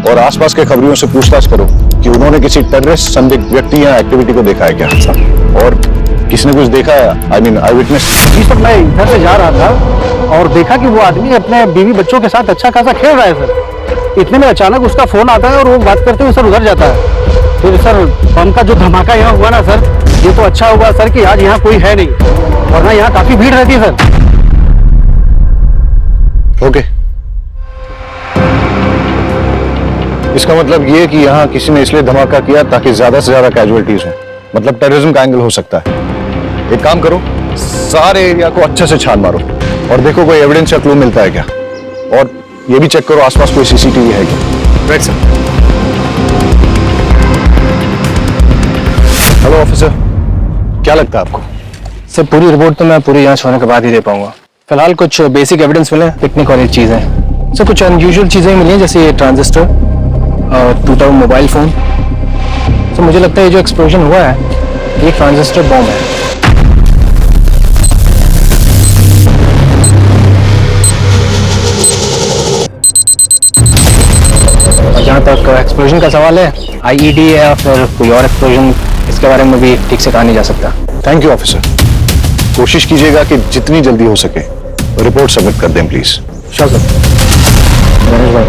और आसपास के खबरियों से पूछताछ करो कि उन्होंने किसी टेररिस्ट संदिग्ध व्यक्ति या एक्टिविटी को देखा है क्या, और किसने कुछ देखा है, आई मीन आई विटनेस। इस वक्त मैं इधर से जा रहा था और देखा कि वो आदमी अपने बीवी बच्चों के साथ अच्छा खासा खेल रहा है सर। इतने में अचानक उसका फोन आता है और वो बात करते हुए सर उधर जाता है। फिर सर बम का जो धमाका यहाँ हुआ ना सर, ये तो अच्छा हुआ सर कि आज यहाँ कोई है नहीं, वरना यहाँ काफी भीड़ रहती है सर। ओके, इसका मतलब ये कि यहाँ किसी ने इसलिए धमाका किया ताकि ज्यादा से ज्यादा कैजुअलिटीज हो, मतलब टेररिज्म का एंगल हो सकता है। एक काम करो, सारे एरिया को अच्छे से छान मारो और देखो कोई एविडेंस या क्लू मिलता है क्या, और ये भी चेक करो आसपास कोई सीसीटीवी है क्या। Right sir. हेलो ऑफिसर, क्या लगता है आपको? सर पूरी रिपोर्ट तो मैं पूरी जांच होने के बाद ही दे पाऊंगा। फिलहाल कुछ बेसिक एविडेंस मिले, पिकनिक और एक चीज है सर, कुछ अनयूजुअल चीजें मिली हैं, जैसे ये ट्रांजिस्टर और टूटा हुआ मोबाइल फोन। तो मुझे लगता है ये जो एक्सप्लोजन हुआ है ये ट्रांजिस्टर बॉम्ब है। जहाँ तक एक्सप्लोजन का सवाल है, आईईडी या फिर कोई और एक्सप्लोजन, इसके बारे में भी ठीक से कहा नहीं जा सकता। थैंक यू ऑफिसर, कोशिश कीजिएगा कि जितनी जल्दी हो सके रिपोर्ट सबमिट कर दें प्लीज। Sure sir. गणेश भाई,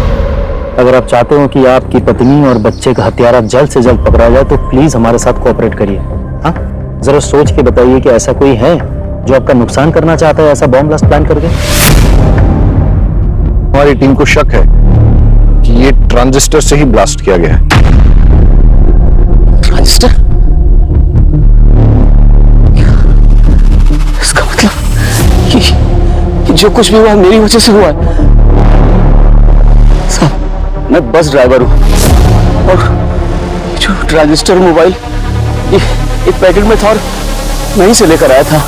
अगर आप चाहते हो कि आपकी पत्नी और बच्चे का हत्यारा जल्द से जल्द पकड़ा जाए तो प्लीज हमारे साथ कोऑपरेट करिए। हाँ, जरा सोच के बताइए कि ऐसा कोई है जो आपका नुकसान करना चाहता है ऐसा बॉम्ब ब्लास्ट प्लान करके। हमारी टीम को शक है कि ये ट्रांजिस्टर से ही ब्लास्ट किया गया है। ट्रांजिस्टर? इसका मतलब कि जो कुछ भी हुआ मेरी वजह से हुआ है। साहब, मैं बस ड्राइवर हूं और जो ट्रांजिस्टर मोबाइल ये एक पैकेट में था और वहीं से लेकर आया था।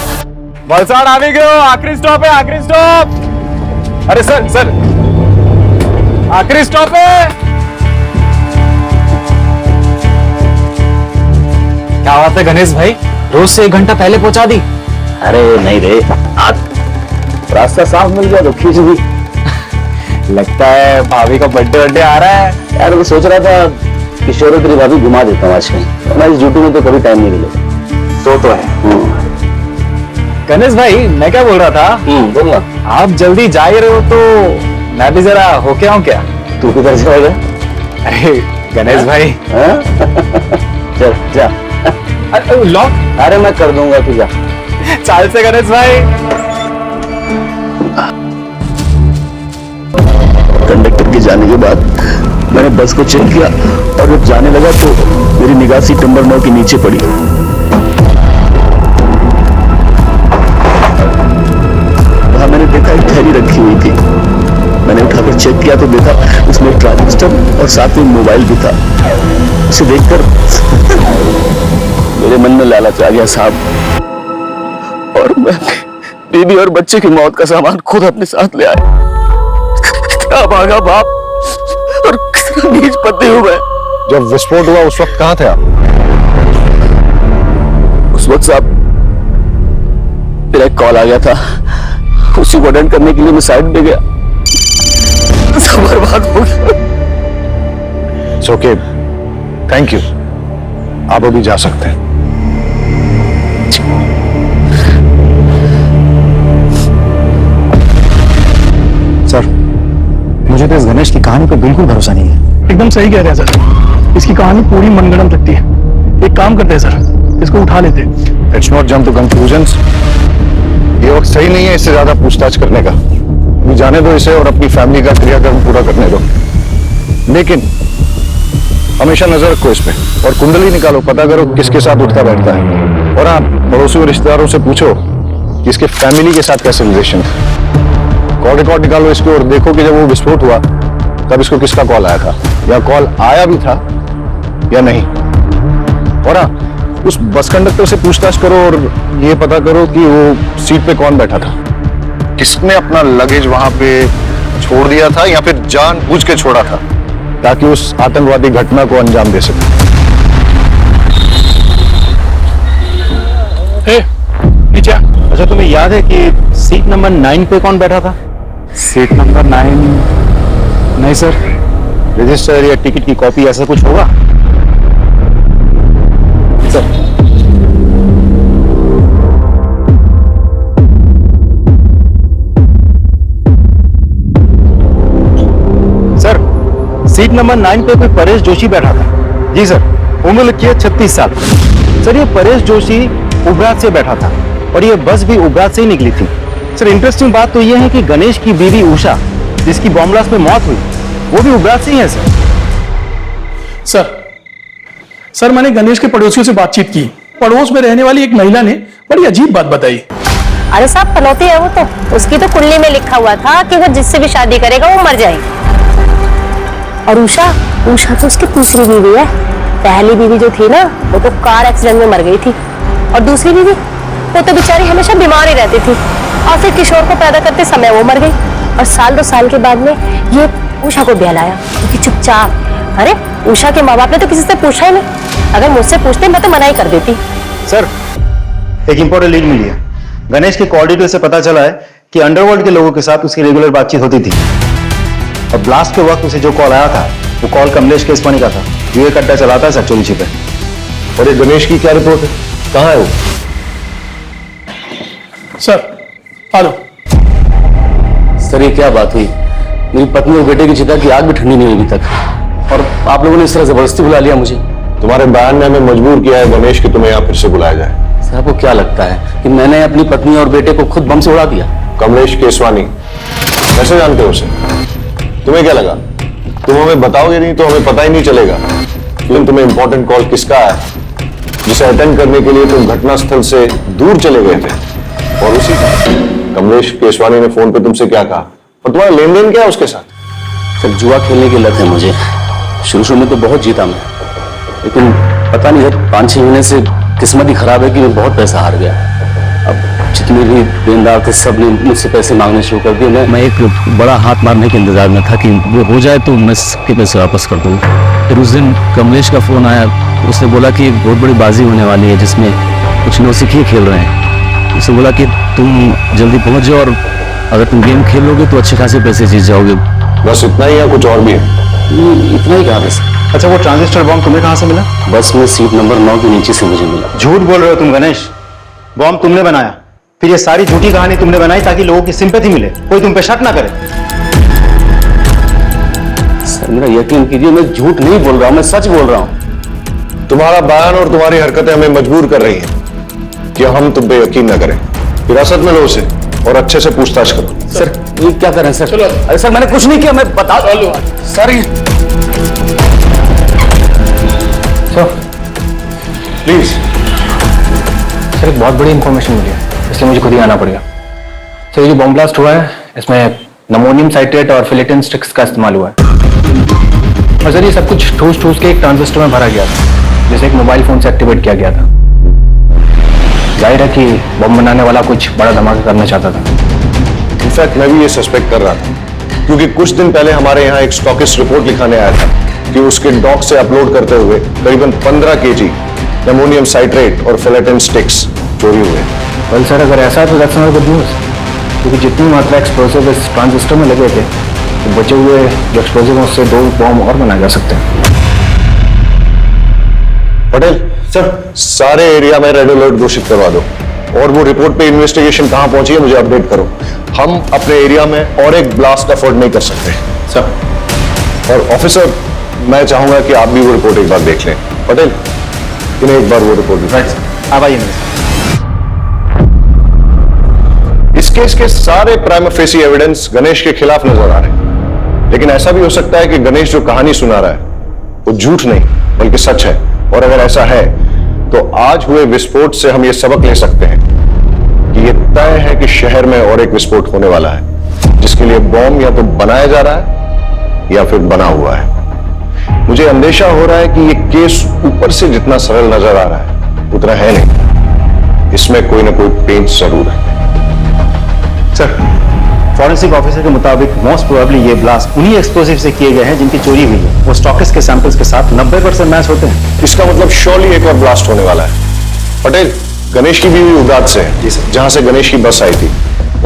वलसाड़ आ भी गए, आखिरी स्टॉप है, आखिरी स्टॉप। अरे सर सर, आखिरी स्टॉप है। क्या बात है गणेश भाई, रोज से 1 घंटा पहले पहुंचा दी। अरे नहीं रे, आज रास्ता साफ मिल गया तो खींच दी। लगता है भाभी का बर्थडे आ रहा है। यार मैं सोच रहा था कि शोरों तेरी भाभी घुमा देता हूँ आज कहीं, मैं इस ड्यूटी में तो कभी टाइम नहीं मिलेगा। तो है। गणेश भाई, मैं क्या बोल रहा था, बोलना। आप जल्दी जा ही रहे हो तो मैं भी जरा होके आऊं क्या? तू किधर जाएगा? अरे गणेश भाई, चल जा। लॉक? अरे मैं कर दूंगा, तू जा। चाल से गणेश भाई। कंडक्टर के जाने के बाद मैंने बस को चेक किया और जब जाने लगा तो मेरी निगाह सीट नंबर 9 के नीचे पड़ी। वहां मैंने देखा एक थैली रखी हुई थी। मैंने उठाकर चेक किया तो देखा उसमें ट्रांजिस्टर और साथ में मोबाइल भी था। उसे देखकर मेरे मन में लालच आ गया साहब, और मैं बीवी और बच्चे की मौत का सामान खुद अपने साथ ले आया। क्या भागा बाप और कितना नीच पति हूं मैं। जब विस्फोट हुआ उस वक्त कहां थे आप? उस वक्त साहब मेरा एक कॉल आ गया था, उसी को अटेंड करने के लिए मैं साइड पे गया, सब बर्बाद हो गया। It's okay. थैंक यू, आप अभी जा सकते हैं। सर, मुझे तो इस गणेश की कहानी पर बिल्कुल भरोसा नहीं है। एकदम सही कह रहे हैं सर, इसकी कहानी पूरी मनगढ़ंत लगती है। एक काम करते हैं सर, इसको उठा लेते हैं। Let's not jump to conclusions. वक्त सही नहीं है इससे ज्यादा पूछताछ करने का। ये जाने दो इसे और अपनी फैमिली का क्रियाक्रम पूरा करने दो। लेकिन हमेशा नजर रखो इस पे और कुंडली निकालो, पता करो किसके साथ उठता बैठता है। और हाँ, पड़ोसी और रिश्तेदारों से पूछो कि इसके फैमिली के साथ कैसे रिलेशन है। कॉल रिकॉर्ड निकालो इसको और देखो कि जब वो विस्फोट हुआ तब इसको किसका कॉल आया था, या कॉल आया भी था या नहीं। और हाँ, उस बस कंडक्टर से पूछताछ करो और ये पता करो कि वो सीट पे कौन बैठा था, किसने अपना लगेज वहां पे छोड़ दिया था या फिर जानबूझ के छोड़ा था ताकि उस आतंकवादी घटना को अंजाम दे सके। नीचे। अच्छा, तुम्हें याद है कि सीट नंबर 9 पे कौन बैठा था? Seat number 9? नहीं सर। रजिस्टर या टिकट की कॉपी ऐसा कुछ होगा सर? सर, सीट नंबर 9 पे कोई परेश जोशी बैठा था। जी सर। उम्र लिखी है 36 साल। सर, ये परेश जोशी उबरात से बैठा था और ये बस भी उबरात से ही निकली थी। सर, इंटरेस्टिंग बात तो ये है कि गणेश की बीवी उषा, जिसकी बॉम्ब ब्लास्ट में मौत हुई, वो भी उबरात से ही है सर। सर, मैंने गणेश के पड़ोसियों से बातचीत की। पड़ोस में रहने वाली एक महिला ने बड़ी अजीब बात बताई। अरे साहब, पनौती है वो तो। उसकी तो कुंडली में लिखा हुआ था कि वो जिससे भी शादी करेगा वो मर जाएगी। और उषा तो उसकी दूसरी बीवी है। पहली बीवी जो थी ना, वो तो कार एक्सीडेंट में मर गई थी। और दूसरी बीवी, वो तो बेचारी हमेशा बीमार ही रहती थी और फिर किशोर को पैदा करते समय वो मर गई। और 2 साल के बाद में ये उषा को ब्याह लाया, क्योंकि चुपचाप। अरे, उषा के माँ बाप ने तो किसी से पूछा ही नहीं। अगर मुझसे पूछते मैं तो मना ही कर देती। सर, एक इंपॉर्टेंट लीड मिली है। गणेश के कॉल डिटेल से पता चला है कि अंडरवर्ल्ड के लोगों के साथ उसकी रेगुलर बातचीत होती थी और ब्लास्ट के वक्त उसे जो कॉल आया था वो कॉल कमलेश केसवानी का था, जो एक अड्डा चलाता है सर चोरी छिपे। और ये गणेश की क्या रिपोर्ट है, कहाँ है वो? सर, हेलो सर, ये क्या बात हुई? मेरी पत्नी और बेटे की चिता की आग भी ठंडी नहीं हुई अभी तक और आप लोगों ने इस तरह जबरदस्ती बुला लिया मुझे। तुम्हारे बयान ने हमें मजबूर किया है गणेश कि तुम्हें यहाँ फिर से बुलाया जाए। सर, आपको क्या लगता है कि मैंने अपनी पत्नी और बेटे को खुद बम से उड़ा दिया? कमलेश केसवानी, कैसे जानते हो उसे? तुम्हें क्या लगा तुम हमें बताओगे नहीं तो हमें पता ही नहीं चलेगा? लेकिन तुम्हें इंपॉर्टेंट कॉल किसका है जिसे अटेंड करने के लिए तुम घटनास्थल से दूर चले गए थे? और उसी का कमलेश केसवानी ने फोन पे तुमसे क्या कहा और तुम्हारा लेन देन क्या है उसके साथ? सर, जुआ खेलने की लत है मुझे। शुरू में तो बहुत जीता मैं, लेकिन पता नहीं है 5-6 महीने से किस्मत ही खराब है कि मैं बहुत पैसा हार गया। अब जितने भी देनदार थे सब ने मुझसे पैसे मांगने शुरू कर दिए। मैं एक बड़ा हाथ मारने के इंतजार में था कि वो हो जाए तो मैं सबके पैसे वापस कर दूँ। फिर उस दिन कमलेश का फोन आया, उसने बोला कि एक बहुत बड़ी बाजी होने वाली है जिसमें कुछ नौसिखिए खेल रहे हैं। उसने बोला कि तुम जल्दी पहुंच जाओ और अगर तुम गेम खेलोगे तो अच्छे खासे पैसे जीत जाओगे। बस इतना ही है, कुछ और भी है? इतना ही कहा बस। अच्छा, वो ट्रांजिस्टर बॉम्ब तुम्हें कहां से मिला? बस में सीट नंबर 9 के नीचे से मुझे मिला। झूठ बोल रहे हो तुम गणेश। बॉम्ब तुमने बनाया, फिर ये सारी झूठी कहानी तुमने बनाई ताकि लोगों की सिंपैथी मिले, कोई तुम पे शक ना करे। सर, मेरा यकीन कीजिए, मैं झूठ नहीं बोल रहा हूं, मैं सच बोल रहा हूं। तुम्हारा बयान और तुम्हारी हरकतें हमें मजबूर कर रही हैं कि हम तुम पे यकीन न करें। हिरासत में लो उसे और अच्छे से पूछताछ करो। सर, ये क्या करें सर? चलो। अरे सर, मैंने कुछ नहीं किया, मैं बता दो सर। प्लीज सर, एक बहुत बड़ी इंफॉर्मेशन मिली है, इसलिए मुझे खुद ही आना पड़ेगा। सर, ये जो बॉम्ब ब्लास्ट हुआ है इसमें नमोनियम साइट्रेट और फिलेटिन स्टिक्स का इस्तेमाल हुआ है। और सर, ये सब कुछ ठूस के एक ट्रांजिस्टर में भरा गया था, जिसे एक मोबाइल फोन से एक्टिवेट किया गया था। जाहिर है कि बम बनाने वाला कुछ बड़ा धमाका करना चाहता था। इनफैक्ट मैं भी ये सस्पेक्ट कर रहा था, क्योंकि कुछ दिन पहले हमारे यहाँ एक स्टॉकिस्ट रिपोर्ट लिखाने आया था कि उसके डॉक से अपलोड करते हुए करीबन 15 kg अमोनियम साइट्रेट और फिलेटिन स्टिक्स चोरी हुए। वेल सर, अगर ऐसा है तो दैट्स नॉट गुड न्यूज़, क्योंकि जितनी मात्रा एक्सप्लोसिव इस ट्रांजिस्टर में लगे थे तो बचे हुए जो एक्सप्लोसिव हैं उससे 2 बॉम्ब और बनाए जा सकते हैं। पटेल सर, सारे एरिया में रेड अलर्ट घोषित करवा दो और वो रिपोर्ट पे इन्वेस्टिगेशन कहां पहुंची है मुझे अपडेट करो। हम अपने एरिया में और एक ब्लास्ट अफोर्ड नहीं कर सकते सर। और ऑफिसर, मैं चाहूंगा कि आप भी वो रिपोर्ट एक बार देख लें। पटेल, इन्हें एक बार वो रिपोर्ट राइट, आप आइए। केस के सारे प्राइमा फेसी एविडेंस गणेश के खिलाफ नजर आ रहे हैं, लेकिन ऐसा भी हो सकता है कि गणेश जो कहानी सुना रहा है वो झूठ नहीं बल्कि सच है। और अगर ऐसा है तो आज हुए विस्फोट से हम ये सबक ले सकते हैं कि ये तय है कि शहर में और एक विस्फोट होने वाला है, जिसके लिए बॉम्ब या तो बनाया जा रहा है या फिर बना हुआ है। मुझे अंदेशा हो रहा है कि ये केस ऊपर से जितना सरल नजर आ रहा है उतना है नहीं, इसमें कोई ना कोई पेंच जरूर है। सर, फॉरेंसिक ऑफिसर के मुताबिक मोस्ट प्रोबेबली ये ब्लास्ट उन्हीं एक्सप्लोसिव से किए गए हैं जिनकी चोरी हुई है। वो स्टॉकिस्ट के सैंपल्स के साथ 90% मैच होते हैं। इसका मतलब श्योरली एक और ब्लास्ट होने वाला है। पटेल, गणेश की बीवी उबरात से है, जी सर, जहां से गणेश की बस आई थी,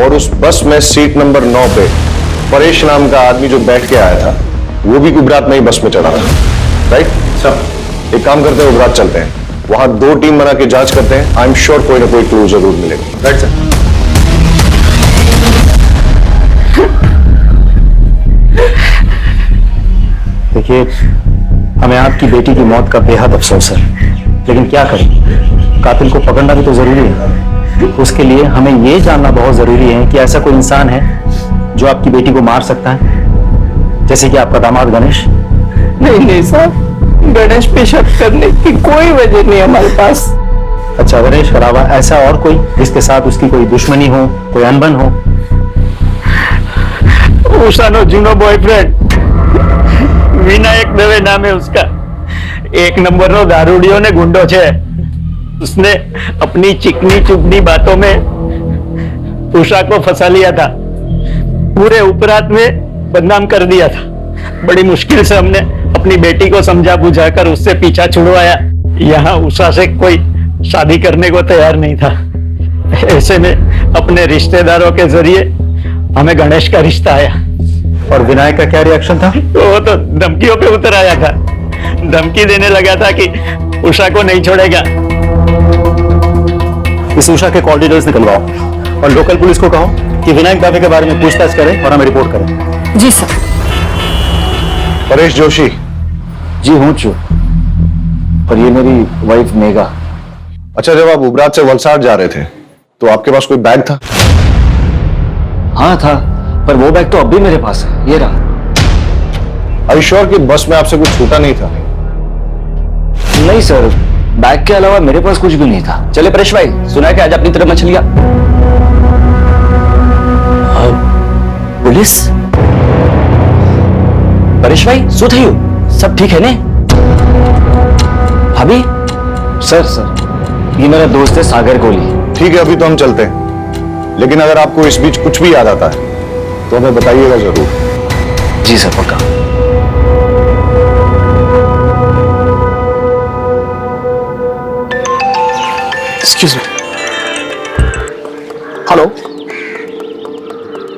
और उस बस में सीट नंबर 9 पे परेश नाम का आदमी जो बैठ के आया था वो भी उबरात में ही बस में चढ़ा था, राइट सर? एक काम करते हैं, उबरात चलते हैं, वहां 2 टीम बना के जांच करते हैं। आई एम श्योर कोई ना कोई क्लू जरूर मिलेगा, राइट सर? देखिए, हमें आपकी बेटी की मौत का बेहद अफसोस है, लेकिन क्या करें, कातिल को पकड़ना भी तो जरूरी है। उसके लिए हमें ये जानना बहुत जरूरी है कि ऐसा कोई इंसान है जो आपकी बेटी को मार सकता है, जैसे कि आपका दामाद गणेश। नहीं साहब, गणेश पे शक करने की कोई वजह नहीं हमारे पास। अच्छा, गणेश के अलावा ऐसा और कोई जिसके साथ उसकी कोई दुश्मनी हो, कोई अनबन हो? उषानो जूनो बॉयफ्रेंड विनायक दवे नाम है उसका। 1 नंबर नो दारूडियो ने गुंडो छे। उसने अपनी चिकनी चुपनी बातों में उषा को फंसा लिया था, पूरे उपरात में बदनाम कर दिया था। बड़ी मुश्किल से हमने अपनी बेटी को समझा बुझाकर उससे पीछा छुड़वाया। यहाँ उषा से कोई शादी करने को तैयार नहीं था। ऐसे में अपने रिश्तेदारों के जरिए हमें गणेश का रिश्ता आया। और विनायक का क्या रिएक्शन था? वो तो धमकियों पे उतर आया था, धमकी देने लगा था कि उषा को नहीं छोड़ेगा। इस उषा के कॉल डिटेल्स निकलवाओ और लोकल पुलिस को कहो कि विनायक दावे के बारे में पूछताछ करें और हमें रिपोर्ट करें। जी सर। परेश जोशी? जी हूँ चू, और ये मेरी वाइफ मेघा। अच्छा, जब आप उबरात से वलसाड जा रहे थे तो आपके पास कोई बैग था? हाँ था, पर वो बैग तो अब भी मेरे पास है, ये रहा। Are you sure कि बस में आपसे कुछ छूटा नहीं था? नहीं सर, बैग के अलावा मेरे पास कुछ भी नहीं था। चले परेश भाई, सुना है कि आज अपनी तरफ मछलियां। पुलिस? परेश भाई, શું થયું? सब ठीक है ने? भाभी? सर, ये मेरा दोस्त है सागर कोहली। ठीक है, अभी तो हम चलते हैं, लेकिन अगर आपको इस बीच कुछ भी याद आता है तो हमें बताइएगा जरूर। जी सर, पक्का। Excuse me. Hello,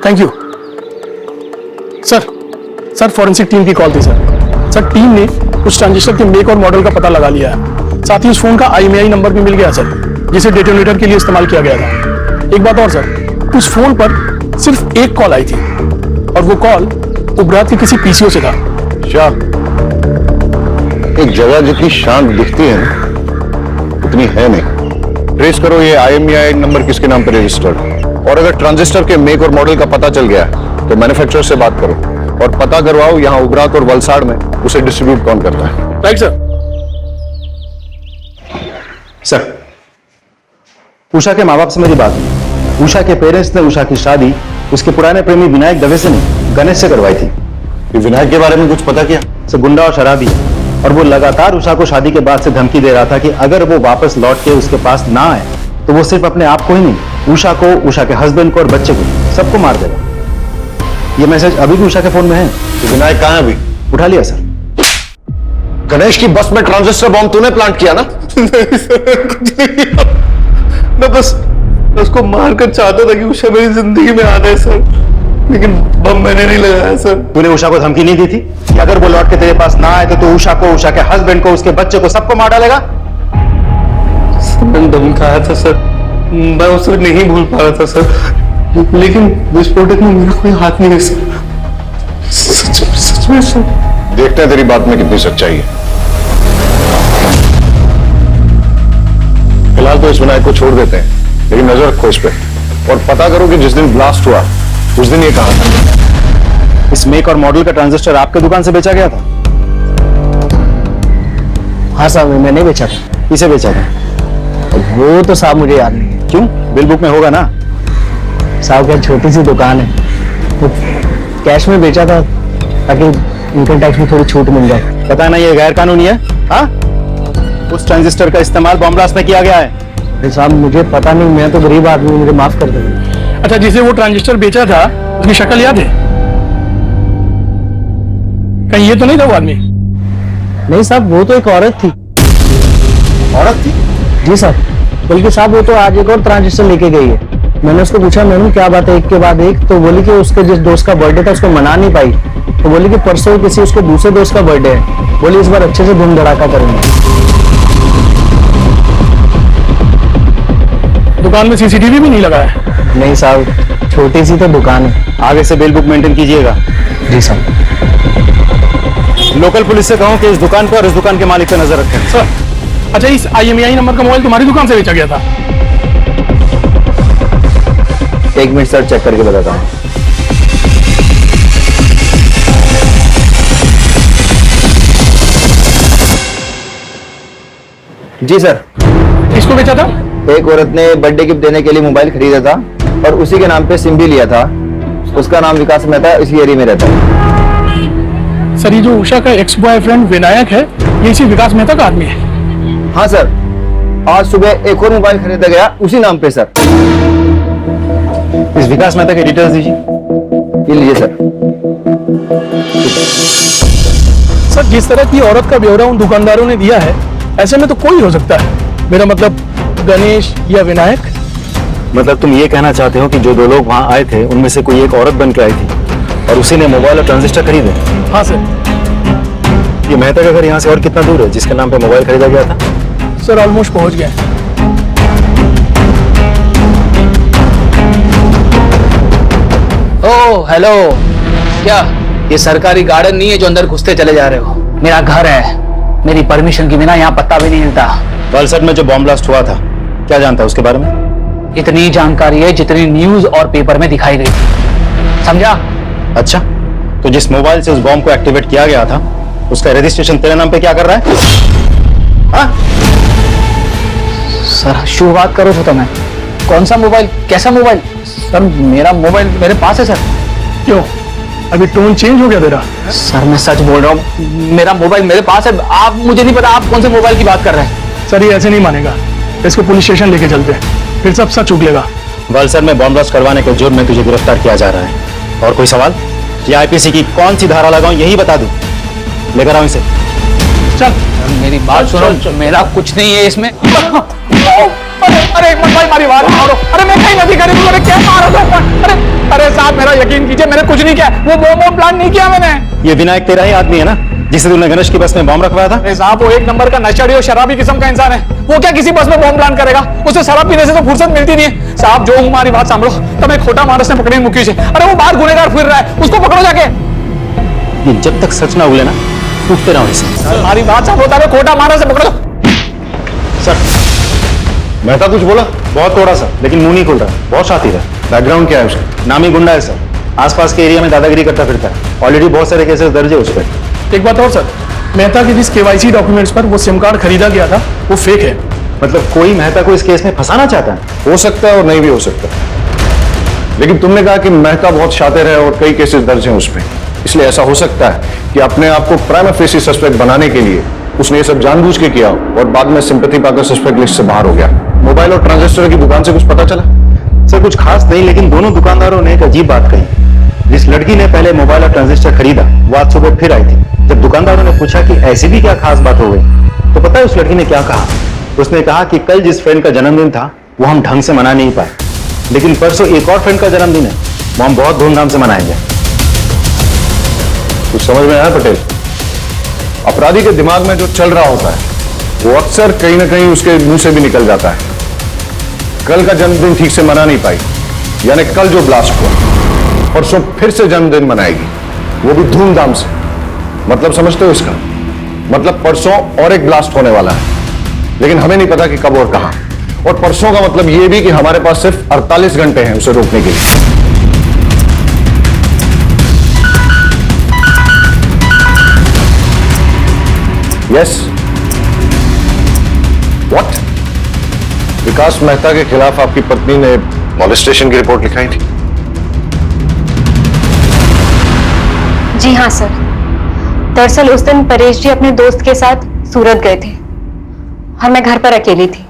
thank you sir, forensic team की कॉल थी सर। टीम ने उस ट्रांजिस्टर के मेक और मॉडल का पता लगा लिया है, साथ ही उस फोन का IMEI नंबर भी मिल गया सर, जिसे डेटोनेटर के लिए इस्तेमाल किया गया था। एक बात और सर, उस फोन पर सिर्फ एक कॉल आई थी और वो कॉल उबरात के किसी PCO से था। अच्छा, एक जगह जितनी शांत दिखती है ना उतनी है नहीं। ट्रेस करो ये IMEI नंबर किसके नाम पर रजिस्टर्ड, और अगर ट्रांजिस्टर के मेक और मॉडल का पता चल गया तो मैन्युफैक्चरर से बात करो और पता करवाओ यहाँ उबरात और वलसाड़ में उसे डिस्ट्रीब्यूट कौन करता है। राइट सर, उषा के माँ बाप से मेरी बात हुई। उषा के पेरेंट्स ने उषा की शादी उसके पुराने प्रेमी विनायक दवे से नहीं, गणेश से करवाई थी। विनायक के बारे में कुछ पता किया? सर, गुंडा और शराबी, और वो लगातार उषा को शादी के बाद से धमकी दे रहा था कि अगर वो वापस लौट के उसके पास ना आए तो वो सिर्फ अपने आप को ही नहीं, उषा को, उषा के हस्बैंड को और बच्चे को, सबको मार देगा। ये मैसेज अभी भी उषा के फोन में है। तो विनायक कहाँ है अभी? उठा लिया सर। गणेश की बस में ट्रांजिस्टर बॉम्ब तूने प्लांट किया ना? नहीं सर, कुछ नहीं किया। मैं बस उसको मारकर चाहता था कि उषा मेरी जिंदगी में आ जाए सर, लेकिन बम मैंने नहीं लगाया सर। तूने उषा को धमकी नहीं दी थी कि अगर वो लौट के तेरे पास ना आए तो तू उषा को, उषा के हस्बैंड को, उसके बच्चे को, सबको मार डालेगा? मैंने धमकाया था सर, मैं उसे नहीं भूल पा रहा था सर, लेकिन विस्फोटक में मेरा कोई हाथ नहीं है सर। सच में सर। देखते हैं तेरी बात में कितनी सच्चाई है। फिलहाल तो इस विनायक को छोड़ देते हैं, लेकिन नजर रखो इस पे। और पता करो कि जिस दिन ब्लास्ट हुआ उस दिन ये कहा था। इस मेक और मॉडल का ट्रांजिस्टर आपके दुकान से बेचा गया था? हाँ साहब, मैंने बेचा था। किसे बेचा था? वो तो साहब मुझे याद नहीं है। क्यों? बिल बुक में होगा ना। साहब क्या छोटी सी दुकान है, तो कैश में बेचा था ताकि इनकम टैक्स में थोड़ी छूट मिल जाए। पता है ना ये गैर कानूनी है। हाँ, उस ट्रांजिस्टर का इस्तेमाल बॉम्ब ब्लास्ट में किया गया है। साहब मुझे पता नहीं, मैं तो गरीब आदमी हूं, मुझे माफ कर देना। अच्छा, जिसे वो ट्रांजिस्टर बेचा था उसकी शक्ल याद है? कहीं ये तो नहीं था वो आदमी? नहीं साहब, वो तो एक औरत थी। औरत थी? जी साहब, बल्कि साहब वो तो आज एक और ट्रांजिस्टर लेके गई है। मैंने उसको पूछा, मैडम क्या बात है एक के बाद एक, तो बोली कि उसके जिस दोस्त का बर्थडे था उसको मना नहीं पाई, तो बोली कि परसों किसी उसके दूसरे दोस्त का बर्थडे है, बोली इस बार अच्छे से धूम धड़ाका करेंगे। दुकान में सीसीटीवी भी नहीं लगा है? नहीं साहब, छोटी सी तो दुकान है। आगे से बिल बुक मेंटेन कीजिएगा। जी साहब। लोकल पुलिस से कहो कि इस दुकान पर और इस दुकान के मालिक पर नजर रखें। सर, अच्छा इस IMEI नंबर का मोबाइल तुम्हारी दुकान से बेचा गया था? एक मिनट सर, चेक करके बताता हूँ। जी सर। किसको बेचा था? एक औरत ने बर्थडे गिफ्ट देने के लिए मोबाइल खरीदा था और उसी के नाम पे सिम भी लिया था। उसका नाम विकास मेहता, इसी एरिया में रहता है। सर, ये जो उषा का एक्स बॉयफ्रेंड विनायक है, ये इसी विकास मेहता का आदमी है? हाँ सर, आज सुबह एक और मोबाइल खरीदा गया उसी नाम पे सर। इस विकास मेहता के डिटेल्स दीजिए। ये लीजिए सर। सर, जिस तरह की औरत का ब्यौरा उन दुकानदारों ने दिया है, ऐसे में तो कोई हो सकता है। मेरा मतलब गणेश या विनायक। मतलब तुम ये कहना चाहते हो कि जो दो लोग वहां आए थे उनमें से कोई एक औरत बन के आई थी और उसी ने मोबाइल और ट्रांजिस्टर खरीदे? हाँ सर। ये मेहता का घर यहाँ से और कितना दूर है जिसके नाम पे मोबाइल खरीदा गया था? सर, ऑलमोस्ट पहुंच गए। ओह हेलो, क्या ये सरकारी गार्डन नहीं है जो अंदर घुसते चले जा रहे हो? मेरा घर है, मेरी परमिशन के बिना यहाँ पत्ता भी नहीं हिलता। वलसड में जो बॉम्ब ब्लास्ट हुआ था, क्या जानता है उसके बारे में? इतनी जानकारी है जितनी न्यूज और पेपर में दिखाई गई, समझा? अच्छा, तो जिस मोबाइल से उस बॉम्ब को एक्टिवेट किया गया था उसका रजिस्ट्रेशन तेरे नाम पे क्या कर रहा है? हाँ? सर शुरुआत करो तो मैं। कौन सा मोबाइल, कैसा मोबाइल? सर मेरा मोबाइल मेरे पास है सर। क्यों, अभी टोन चेंज हो गया तेरा? सर मैं सच बोल रहा हूँ, मेरा मोबाइल मेरे पास है। आप, मुझे नहीं पता आप कौन से मोबाइल की बात कर रहे हैं। सर ये ऐसे नहीं मानेगा, इसको पुलिस स्टेशन लेके चलते हैं, फिर सब सच उगलेगा। वलसड में बॉम्ब ब्लास्ट करवाने के जुर्म में तुझे गिरफ्तार किया जा रहा है। और कोई सवाल? ये IPC की कौन सी धारा लगाऊं यही बता दूं। लेकर आओ इसे। चल मेरी बात सुनो, मेरा कुछ नहीं है इसमें। अरे भाई मारी बात मारो। अरे मैं कहीं नहीं करी, तूने क्या मारा था? अरे साहब मेरा यकीन कीजिए, मैंने कुछ नहीं किया, वो बॉम्ब प्लान नहीं किया मैंने। ये विनायक तेरा ही आदमी है ना जिसे तूने गणेश की बस में बॉम्ब रखवाया था? अरे साहब वो एक नंबर का नशेड़ी और शराबी किस्म का इंसान है, वो क्या किसी बस में बॉम्ब प्लान करेगा? उसे शराब पीने से तो फुर्सत मिलती नहीं है। साहब जो हमारी बात सांभो, तब एक खोटा मानस ने पकड़ी मुखी से। अरे वो बाहर गुनेगार फिर रहा है, उसको पकड़ो जाके। ये जब तक सच ना उगले ना, पूछते रहो इसे। हमारी बात सांभो, तब खोटा मानस से पकड़ो। सर मेहता कुछ बोला? बहुत थोड़ा सा, लेकिन मुंह नहीं खुल रहा, बहुत शातिर है। बैकग्राउंड क्या है उसका? नामी गुंडा है सर, आसपास के एरिया में दादागिरी करता फिरता है। ऑलरेडी बहुत सारे केसेस दर्ज है उस पर। एक बात और सर, मेहता के जिस KYC डॉक्यूमेंट्स पर वो सिम कार्ड खरीदा गया था वो फेक है। मतलब कोई मेहता को इस केस में फंसाना चाहता है? हो सकता है और नहीं भी हो सकता, लेकिन तुमने कहा कि मेहता बहुत शातिर है और कई केसेस दर्ज हैं उस पर, इसलिए ऐसा हो सकता है कि अपने आप को प्राइमा फेसी सस्पेक्ट बनाने के लिए उसने ये सब जानबूझ के किया और बाद में सिंपैथी पाकर सस्पेक्ट लिस्ट से बाहर हो गया। मोबाइल और ट्रांजिस्टर की दुकान से कुछ पता चला? सर कुछ खास नहीं, लेकिन दोनों दुकानदारों ने एक अजीब बात कही। जिस लड़की ने पहले मोबाइल और ट्रांजिस्टर खरीदा वो आज सुबह फिर आई थी। जब दुकानदारों ने पूछा कि ऐसी भी क्या खास बात हो गई, तो पता है उस लड़की ने क्या कहा? उसने कहा कि कल जिस फ्रेंड का जन्मदिन था वो हम ढंग से मना नहीं पाए, लेकिन परसों एक और फ्रेंड का जन्मदिन है, वो हम बहुत धूमधाम से मनाएंगे। कुछ समझ में आया पटेल? अपराधी के दिमाग में जो चल रहा होता है वो अक्सर कहीं ना कहीं उसके मुंह से भी निकल जाता है। कल का जन्मदिन ठीक से मना नहीं पाई, यानी कल जो ब्लास्ट हुआ, परसों फिर से जन्मदिन मनाएगी, वो भी धूमधाम से। मतलब समझते हो इसका? मतलब परसों और एक ब्लास्ट होने वाला है, लेकिन हमें नहीं पता कि कब और कहां। और परसों का मतलब यह भी कि हमारे पास सिर्फ 48 घंटे हैं उसे रोकने के लिए। Yes what? विकास मेहता के खिलाफ आपकी पत्नी ने मॉलेस्टेशन की रिपोर्ट लिखाई थी? जी हाँ सर, दरअसल उस दिन परेश जी अपने दोस्त के साथ सूरत गए थे और मैं घर पर अकेली थी।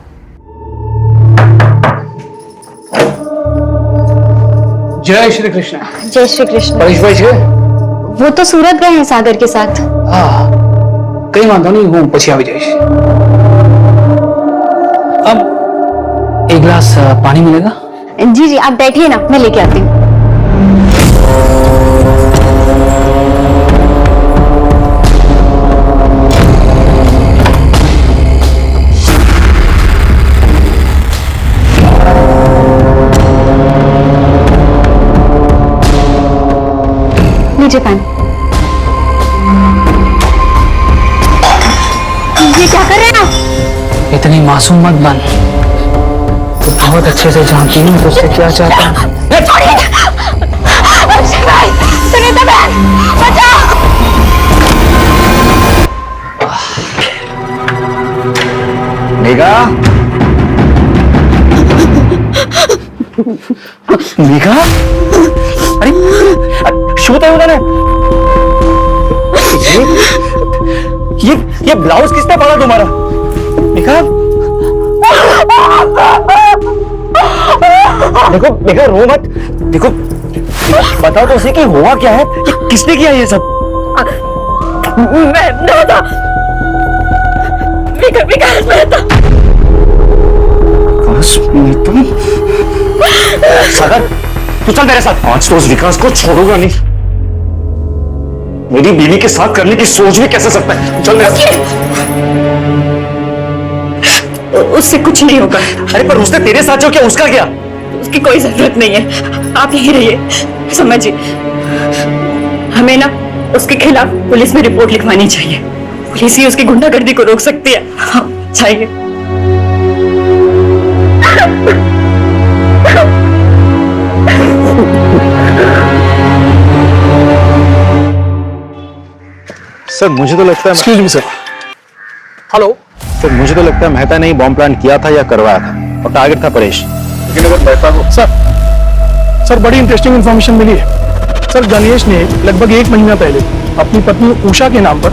जय श्री कृष्ण। जय श्री कृष्ण। परेश भाई છે? वो तो सूरत गए हैं सागर के साथ। हाँ, कई वांधो नहीं, हूँ પછી આવી જઈશ। अब एक गिलास पानी मिलेगा? जी जी, आप बैठिए ना, मैं लेके आती हूँ। लीजिए पानी। ये क्या कर रहे हैं आप? इतनी मासूम मत बन, बहुत अच्छे से जानती हूँ तुझसे क्या चाहता हूँ। सुनीता बहन, बचाओ! मेघा, मेघा, अरे શું થયું તને? ये ब्लाउज किसने पड़ा तुम्हारा? मेघा, देखो मेघा रो मत, देखो बताओ तो सही कि हुआ क्या है, ये किसने किया ये सब? मैं मेहता, विकास मेहता। सागर, तू चल मेरे साथ। आज तो उस विकास को छोड़ूंगा नहीं, मेरी बीवी के साथ करने की सोच भी कैसे सकता है? चल मेरे साथ। उससे कुछ नहीं होगा। अरे पर उसने तेरे साथ जो किया उसका क्या? उसकी कोई जरूरत नहीं है, आप यहीं रहिए। समझिए, हमें ना उसके खिलाफ पुलिस में रिपोर्ट लिखवानी चाहिए। पुलिस ही उसकी गुंडागर्दी को रोक सकती है। हाँ, चाहिए। सर मुझे तो लगता है, excuse me sir, hello sir मुझे तो लगता है मेहता ने ही बॉम्ब प्लांट किया था या करवाया था और टारगेट था परेश। लेकिन अगर मेहता को सर बड़ी इंटरेस्टिंग इंफॉर्मेशन मिली है। सर गणेश ने लगभग 1 महीना पहले अपनी पत्नी उषा के नाम पर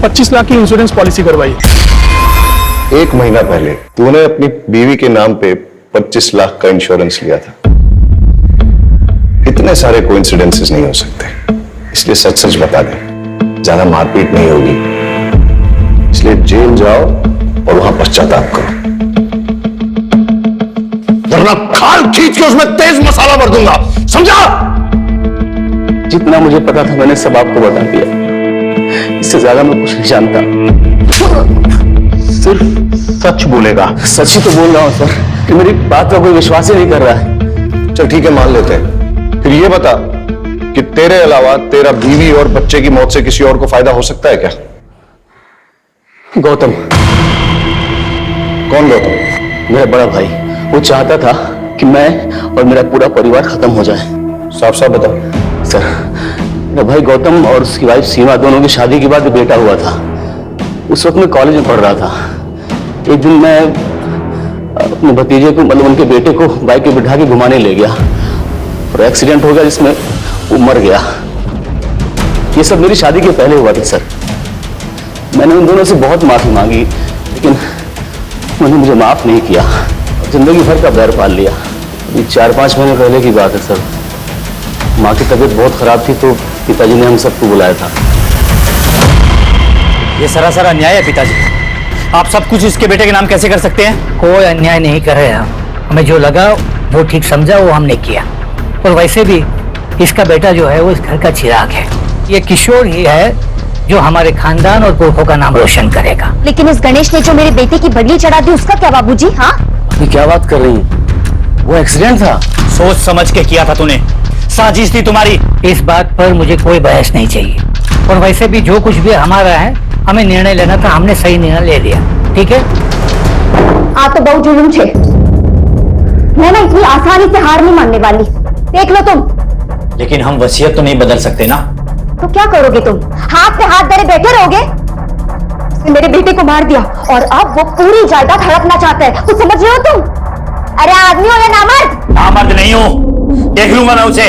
25 लाख की इंश्योरेंस पॉलिसी करवाई है। 1 महीना पहले तूने अपनी बीवी के नाम पे 25 लाख का इंश्योरेंस लिया था। इतने सारे कोइंसिडेंसेस नहीं हो सकते, इसलिए सच सच बता दे, ज्यादा मारपीट नहीं होगी, इसलिए जेल जाओ और वहां पश्चाताप करो, वरना खाल खींच के उसमें तेज मसाला भर दूंगा, समझा? जितना मुझे पता था मैंने सब आपको बता दिया, इससे ज्यादा मैं कुछ नहीं जानता। सिर्फ सच बोलेगा। सच ही तो बोल रहा हूं सर, कि मेरी बात का कोई विश्वास ही नहीं कर रहा है। चल ठीक है, मान लेते हैं। फिर ये बता कि तेरे अलावा तेरा बीवी और बच्चे की मौत से किसी और को फायदा हो सकता है क्या? गौतम। कौन गौतम? मेरा बड़ा भाई। वो चाहता था कि मैं और मेरा पूरा परिवार खत्म हो जाए। साफ साफ बता। सर, मेरा भाई गौतम और उसकी वाइफ सीमा दोनों की शादी के बाद बेटा हुआ था। उस वक्त मैं कॉलेज में पढ़ रहा था। एक दिन मैं अपने भतीजे को, मतलब उनके बेटे को बाइक पे बिठा के घुमाने ले गया और एक्सीडेंट हो गया जिसमें वो मर गया। ये सब मेरी शादी के पहले हुआ था सर। मैंने उन दोनों से बहुत माफी मांगी, लेकिन उन्होंने मुझे माफ नहीं किया। जिंदगी भर का बैर पाल लिया। अभी 4-5 महीने पहले की बात है सर। माँ की तबीयत बहुत खराब थी तो पिताजी ने हम सबको बुलाया था। ये सरासर अन्याय है पिताजी। आप सब कुछ इसके बेटे के नाम कैसे कर सकते हैं? कोई अन्याय नहीं कर रहे हम। हमें जो लगा वो ठीक समझा वो हमने किया। और वैसे भी इसका बेटा जो है वो इस घर का चिराग है। ये किशोर ही है जो हमारे खानदान और पुरखों का नाम रोशन करेगा। लेकिन इस गणेश ने जो मेरे बेटे की बदली चढ़ा दी उसका क्या बाबूजी? हाँ, अभी क्या बात कर रही हैं? वो एक्सीडेंट था। सोच समझ के किया था तूने, साजिश थी तुम्हारी। इस बात पर मुझे कोई बहस नहीं चाहिए। और वैसे भी जो कुछ भी हमारा है, हमें निर्णय लेना था, हमने सही निर्णय ले लिया। ठीक है? आ तो बहुत जुलूम छे। मैं ना इतनी आसानी से हार नहीं मानने वाली। देख लो तुम। लेकिन हम वसीयत तो नहीं बदल सकते ना। तो क्या करोगे तुम? हाथ पे हाथ धरे बैठे रहोगे? उसने मेरे बेटे को मार दिया और अब वो पूरी जायदाद हड़पना चाहता है, कुछ समझ रहे हो तुम? अरे आदमी हो या नामर्द? नामर्द नहीं हूं, देख लूंगा मैं उसे।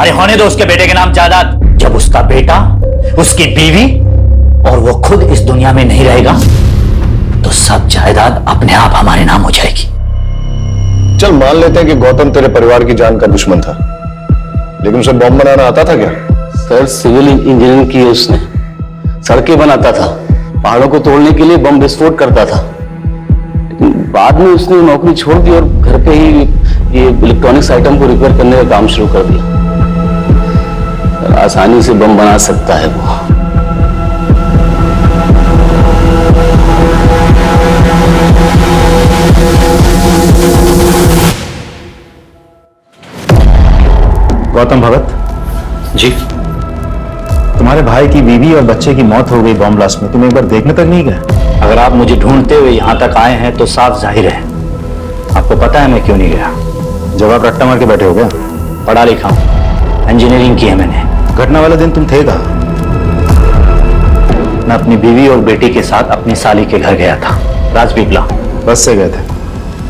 अरे होने दो उसके बेटे के नाम जायदाद। जब उसका बेटा, उसकी बीवी और वो खुद इस दुनिया में नहीं रहेगा तो सब जायदाद अपने आप हमारे नाम हो जाएगी। चल मान लेते हैं कि गौतम तेरे परिवार की जान का दुश्मन था, लेकिन उसे बॉम्ब बनाना आता था क्या? सर सिविल इंजीनियरिंग की है उसने, सड़कें बनाता था, पहाड़ों को तोड़ने के लिए बम विस्फोट करता था। लेकिन बाद में उसने नौकरी छोड़ दी और घर पे ही ये इलेक्ट्रॉनिक्स आइटम को रिपेयर करने का काम शुरू कर दिया। आसानी से बम बना सकता है वो। गौतम भगत जी, तुम्हारे भाई की बीवी और बच्चे की मौत हो गई बॉम्ब ब्लास्ट में, तुम एक बार देखने तक नहीं गए? अगर आप मुझे ढूंढते हुए यहां तक आए हैं तो साफ जाहिर है आपको पता है मैं क्यों नहीं गया। जब आप रट्टा मार के बैठे हो गया? पढ़ा लिखा हूं, इंजीनियरिंग की है मैंने। घटना वाले दिन तुम थे कहाँ? मैं अपनी बीवी और बेटी के साथ अपनी साली के घर गया था, राजपीपला। बस से गए थे?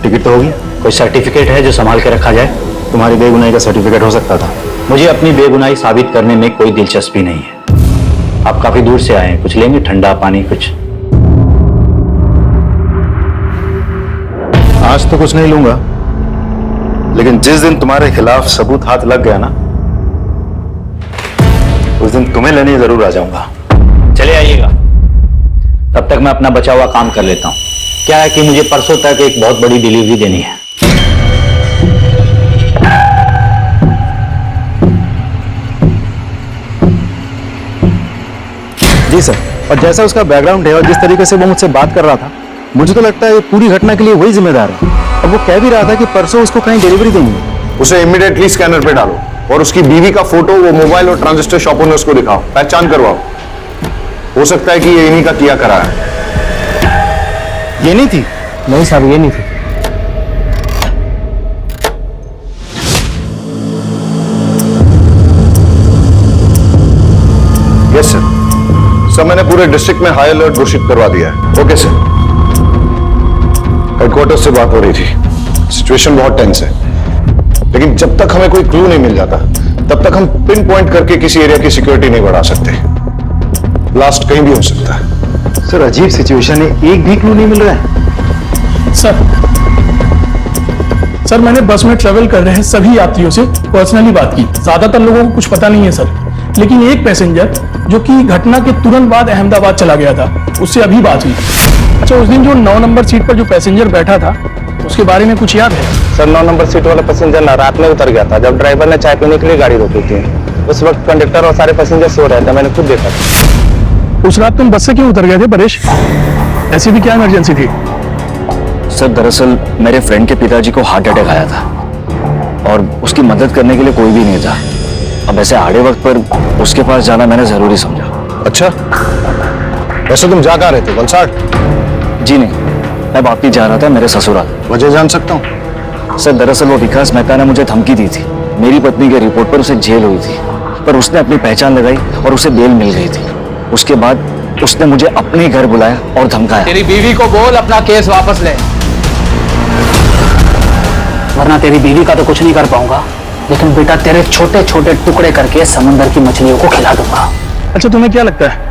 टिकट तो होगी? कोई सर्टिफिकेट है जो संभाल के रखा जाए? तुम्हारी बेगुनाही का सर्टिफिकेट हो सकता था। मुझे अपनी बेगुनाही साबित करने में कोई दिलचस्पी नहीं है। आप काफी दूर से आए हैं, कुछ लेंगे? ठंडा पानी कुछ? आज तो कुछ नहीं लूंगा, लेकिन जिस दिन तुम्हारे खिलाफ सबूत हाथ लग गया ना, उस दिन तुम्हें लेने जरूर आ जाऊंगा। चले आइएगा, तब तक मैं अपना बचा हुआ काम कर लेता हूं। क्या है कि मुझे परसों तक एक बहुत बड़ी डिलीवरी देनी है। जी सर, और जैसा उसका बैकग्राउंड है और जिस तरीके से वो मुझसे बात कर रहा था, मुझे तो लगता है ये पूरी घटना के लिए वही जिम्मेदार है। और वो कह भी रहा था कि परसों उसको कहीं डिलीवरी देंगे। उसे इमीडिएटली स्कैनर पे डालो और उसकी बीवी का फोटो वो मोबाइल और ट्रांजिस्टर शॉप ओनर्स को दिखाओ, पहचान करवाओ। हो सकता है कि ये इन्हीं का किया करा है। ये नहीं थी? नहीं साहब, ये नहीं थी। Yes sir. सर मैंने पूरे डिस्ट्रिक्ट में हाई अलर्ट घोषित करवा दिया है। Okay sir. हेडक्वार्टर से बात हो रही थी, सिचुएशन बहुत टेंस है, लेकिन जब तक हमें कोई क्लू नहीं मिल जाता तब तक हम पिन पॉइंट करके किसी एरिया की सिक्योरिटी नहीं बढ़ा सकते। ब्लास्ट कहीं भी हो सकता है। सर अजीब सिचुएशन है, एक भी क्लू नहीं मिल रहा है। सर मैंने बस में ट्रेवल कर रहे हैं सभी यात्रियों से पर्सनली बात की। ज्यादातर लोगों को कुछ पता नहीं है सर, लेकिन एक पैसेंजर जो कि घटना के तुरंत बाद अहमदाबाद चला गया था, उससे अभी बात हुई। अच्छा, उस दिन जो 9 नंबर सीट पर जो पैसेंजर बैठा था उसके बारे में कुछ याद है? सर 9 नंबर सीट वाला पैसेंजर ना रात में उतर गया था जब ड्राइवर ने चाय पीने के लिए गाड़ी रोकी थी। उस वक्त कंडक्टर और सारे पैसेंजर सो रहे थे, मैंने खुद देखा था। उस रात तुम बस से क्यों उतर गए थे परेश? ऐसी भी क्या इमरजेंसी थी? सर दरअसल मेरे फ्रेंड के पिताजी को हार्ट अटैक आया था और उसकी मदद करने के लिए कोई भी नहीं था। अब ऐसे आड़े वक्त पर उसके पास जाना मैंने जरूरी समझा। अच्छा, वैसे तुम जा कहाँ रहे थे? वलसाड? जी नहीं, मैं वापिस जा रहा था मेरे ससुराल। वजह जान सकता हूँ? सर दरअसल वो विकास मेहता ने मुझे धमकी दी थी। मेरी पत्नी के रिपोर्ट पर उसे जेल हुई थी, पर उसने अपनी पहचान लगाई और उसे बेल मिल गई थी। उसके बाद उसने मुझे अपने घर बुलाया और धमकाया। तेरी बीवी को बोल अपना केस वापस ले, वरना तेरी बीवी का तो कुछ नहीं कर पाऊंगा, लेकिन बेटा तेरे छोटे छोटे टुकड़े करके समुद्र की मछलियों को खिला दूंगा। अच्छा, तुम्हें क्या लगता है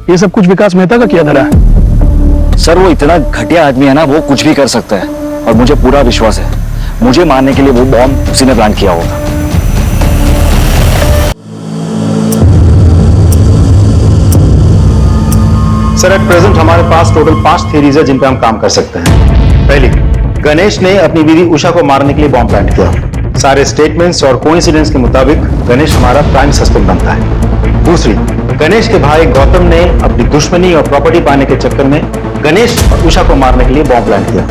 ये सब कुछ विकास मेहता का किया धरा है? सर वो इतना घटिया आदमी है ना, वो कुछ भी कर सकता है और मुझे पूरा विश्वास है मुझे मारने के लिए वो बॉम्ब उसी ने प्लान किया होगा। सर एट प्रेजेंट हमारे पास टोटल 5 थ्योरीज है जिन पे हम काम कर सकते हैं। पहली, गणेश ने अपनी बीवी उषा को मारने के लिए बॉम्ब प्लांट किया। सारे स्टेटमेंट्स और कोइंसिडेंस के मुताबिक गणेश हमारा प्राइम सस्पेक्ट बनता है। दूसरी, गणेश के भाई गौतम ने अपनी दुश्मनी और प्रॉपर्टी पाने के चक्कर में गणेश और उषा को मारने के लिए बॉम्ब प्लांट किया,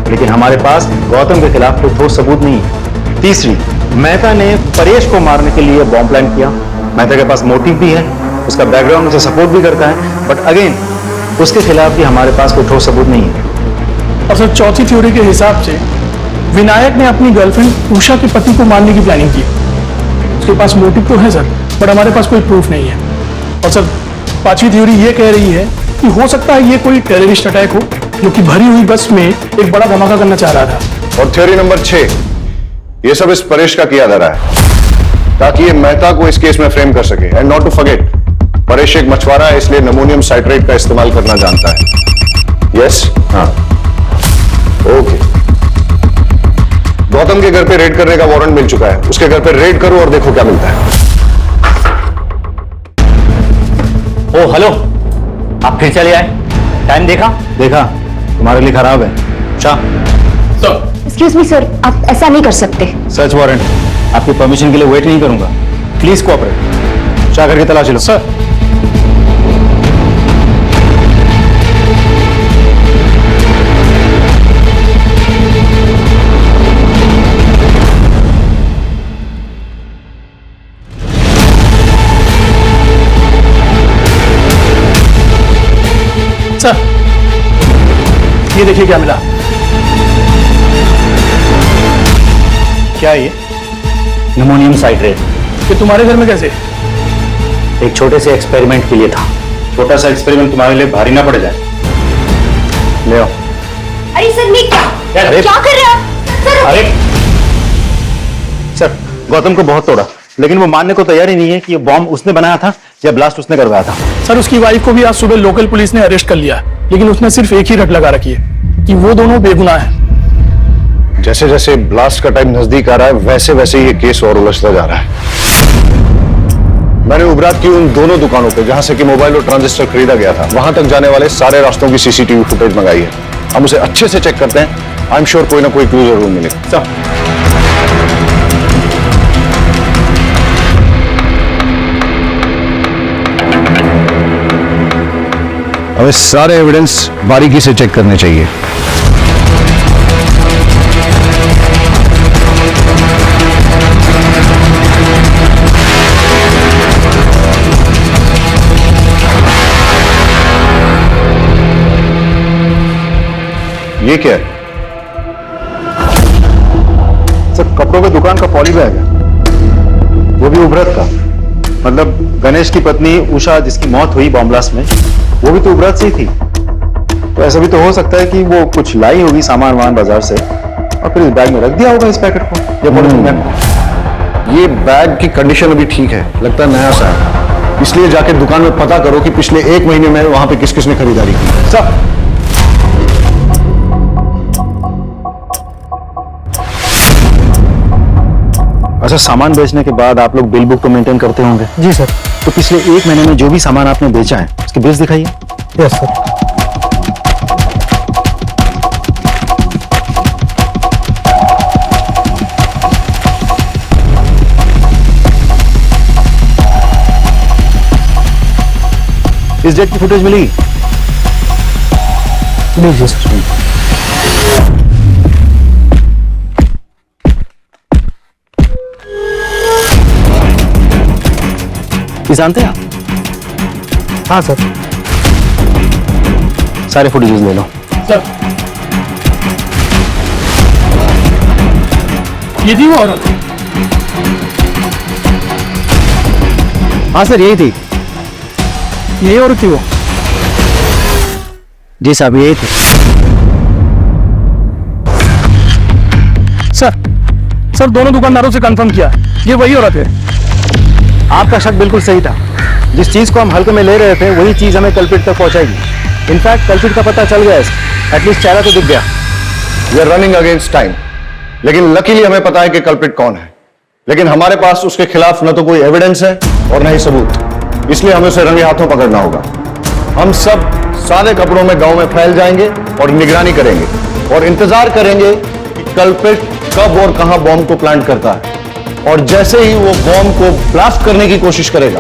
लेकिन हमारे पास गौतम के खिलाफ कोई ठोस सबूत नहीं है। तीसरी, मेहता ने परेश को मारने के लिए बॉम्ब प्लांट किया। मेहता के पास मोटिव भी है, उसका बैकग्राउंड उसे सपोर्ट भी करता है, बट अगेन उसके खिलाफ भी हमारे पास कोई ठोस सबूत नहीं है। और सर चौथी थ्योरी के हिसाब से विनायक ने अपनी गर्लफ्रेंड उषा के पति को मारने की प्लानिंग की। उसके पास मोटिव तो है सर, बट हमारे पास कोई प्रूफ नहीं है। और सर, पांचवी थ्योरी ये कह रही है कि हो सकता है ये कोई टेररिस्ट अटैक हो जो कि भरी हुई बस में एक बड़ा धमाका करना चाह रहा था। और थ्योरी नंबर 6, ये सब इस परेश का किया जा रहा है ताकि ये मेहता को इस केस में फ्रेम कर सके। And not to forget, Paresh एक मछुआरा है, इसलिए अमोनियम साइट्रेट का इस्तेमाल करना जानता है। यस, हाँ, ओके। गौतम के घर पे रेड करने का वारंट मिल चुका है, उसके घर पे रेड करो और देखो क्या मिलता है। ओ हेलो, आप फिर चले आए? टाइम देखा? देखा, तुम्हारे लिए खराब है। शाह, एक्सक्यूज मी सर, आप ऐसा नहीं कर सकते। सर्च वारंट, आपकी परमिशन के लिए वेट नहीं करूंगा। Please cooperate. शाह करके तलाश लो। सर, सर, ये देखिए क्या मिला। क्या है ये? Ammonium citrate. ये तुम्हारे घर में कैसे? एक छोटे से एक्सपेरिमेंट के लिए था। छोटा सा एक्सपेरिमेंट तुम्हारे लिए भारी ना पड़ जाए। ले आओ। अरे सर, मैं क्या कर रहे हैं सर? अरे सर, गौतम को बहुत तोड़ा, लेकिन वो मानने को तैयार ही नहीं है कि ये बॉम्ब उसने बनाया था या ब्लास्ट उसने करवाया था। सर, उसकी वाइफ को भी आज सुबह लोकल पुलिस ने अरेस्ट कर लिया, लेकिन उसने सिर्फ एक ही रट लगा रखी है कि वो दोनों बेगुनाह हैं। जैसे जैसे ब्लास्ट का टाइम नजदीक आ रहा है, वैसे वैसे ये केस और उलझता जा रहा है। मैंने उबरात की उन दोनों दुकानों पे जहां से कि मोबाइल और ट्रांजिस्टर खरीदा गया था, वहां तक जाने वाले सारे रास्तों की सीसीटीवी फुटेज मंगाई है। हम उसे अच्छे से चेक करते हैं। आई एम श्योर कोई ना कोई क्लू जरूर मिलेगा। हमें सारे एविडेंस बारीकी से चेक करने चाहिए। ये क्या है? सर, कपड़ों की दुकान का पॉली बैग है, वो भी उभरत का। मतलब गणेश की पत्नी उषा जिसकी मौत हुई बॉम्ब ब्लास्ट में, वो भी तो उभरत से ही थी। तो ऐसा भी तो हो सकता है कि वो कुछ लाई होगी सामान वामान बाजार से और फिर इस बैग में रख दिया होगा इस पैकेट को या पॉलिथीन बैग को। ये बैग की कंडीशन अभी ठीक है, लगता है नया सा है, इसलिए जाके दुकान में पता करो कि पिछले 1 महीने में वहां पे किस किस ने खरीदारी की। सर, अच्छा, सामान बेचने के बाद आप लोग बिल बुक तो मेंटेन करते होंगे? जी सर। तो पिछले 1 महीने में जो भी सामान आपने बेचा है उसके बिल्स दिखाइए। Yes sir. इस डेट की फुटेज मिली? लीजिए सर। ये जानते हैं आप? हाँ सर। सारे फुटेजेस ले लो। सर, ये थी वो औरत? हाँ सर, यही थी। यही औरत थी वो? जी साहब, यही थी। सर, दोनों दुकानदारों से कंफर्म किया, ये वही औरत है। आपका शक बिल्कुल सही था। जिस चीज को हम हल्के में ले रहे थे वही चीज हमें कल्प्रिट तक पहुंचाएगी। इनफैक्ट कल्प्रिट का पता चल गया, एटलीस्ट चेहरा तो दिख गया। We are running against time, लेकिन लकीली हमें पता है कि कल्प्रिट कौन है। लेकिन हमारे पास उसके खिलाफ न तो कोई एविडेंस है और न ही सबूत, इसलिए हमें उसे रंगे हाथों पकड़ना होगा। हम सब सादे कपड़ों में गांव में फैल जाएंगे और निगरानी करेंगे और इंतजार करेंगे कि कल्प्रिट कब और कहां बॉम्ब को प्लांट करता है। और जैसे ही वो बॉम्ब को ब्लास्ट करने की कोशिश करेगा,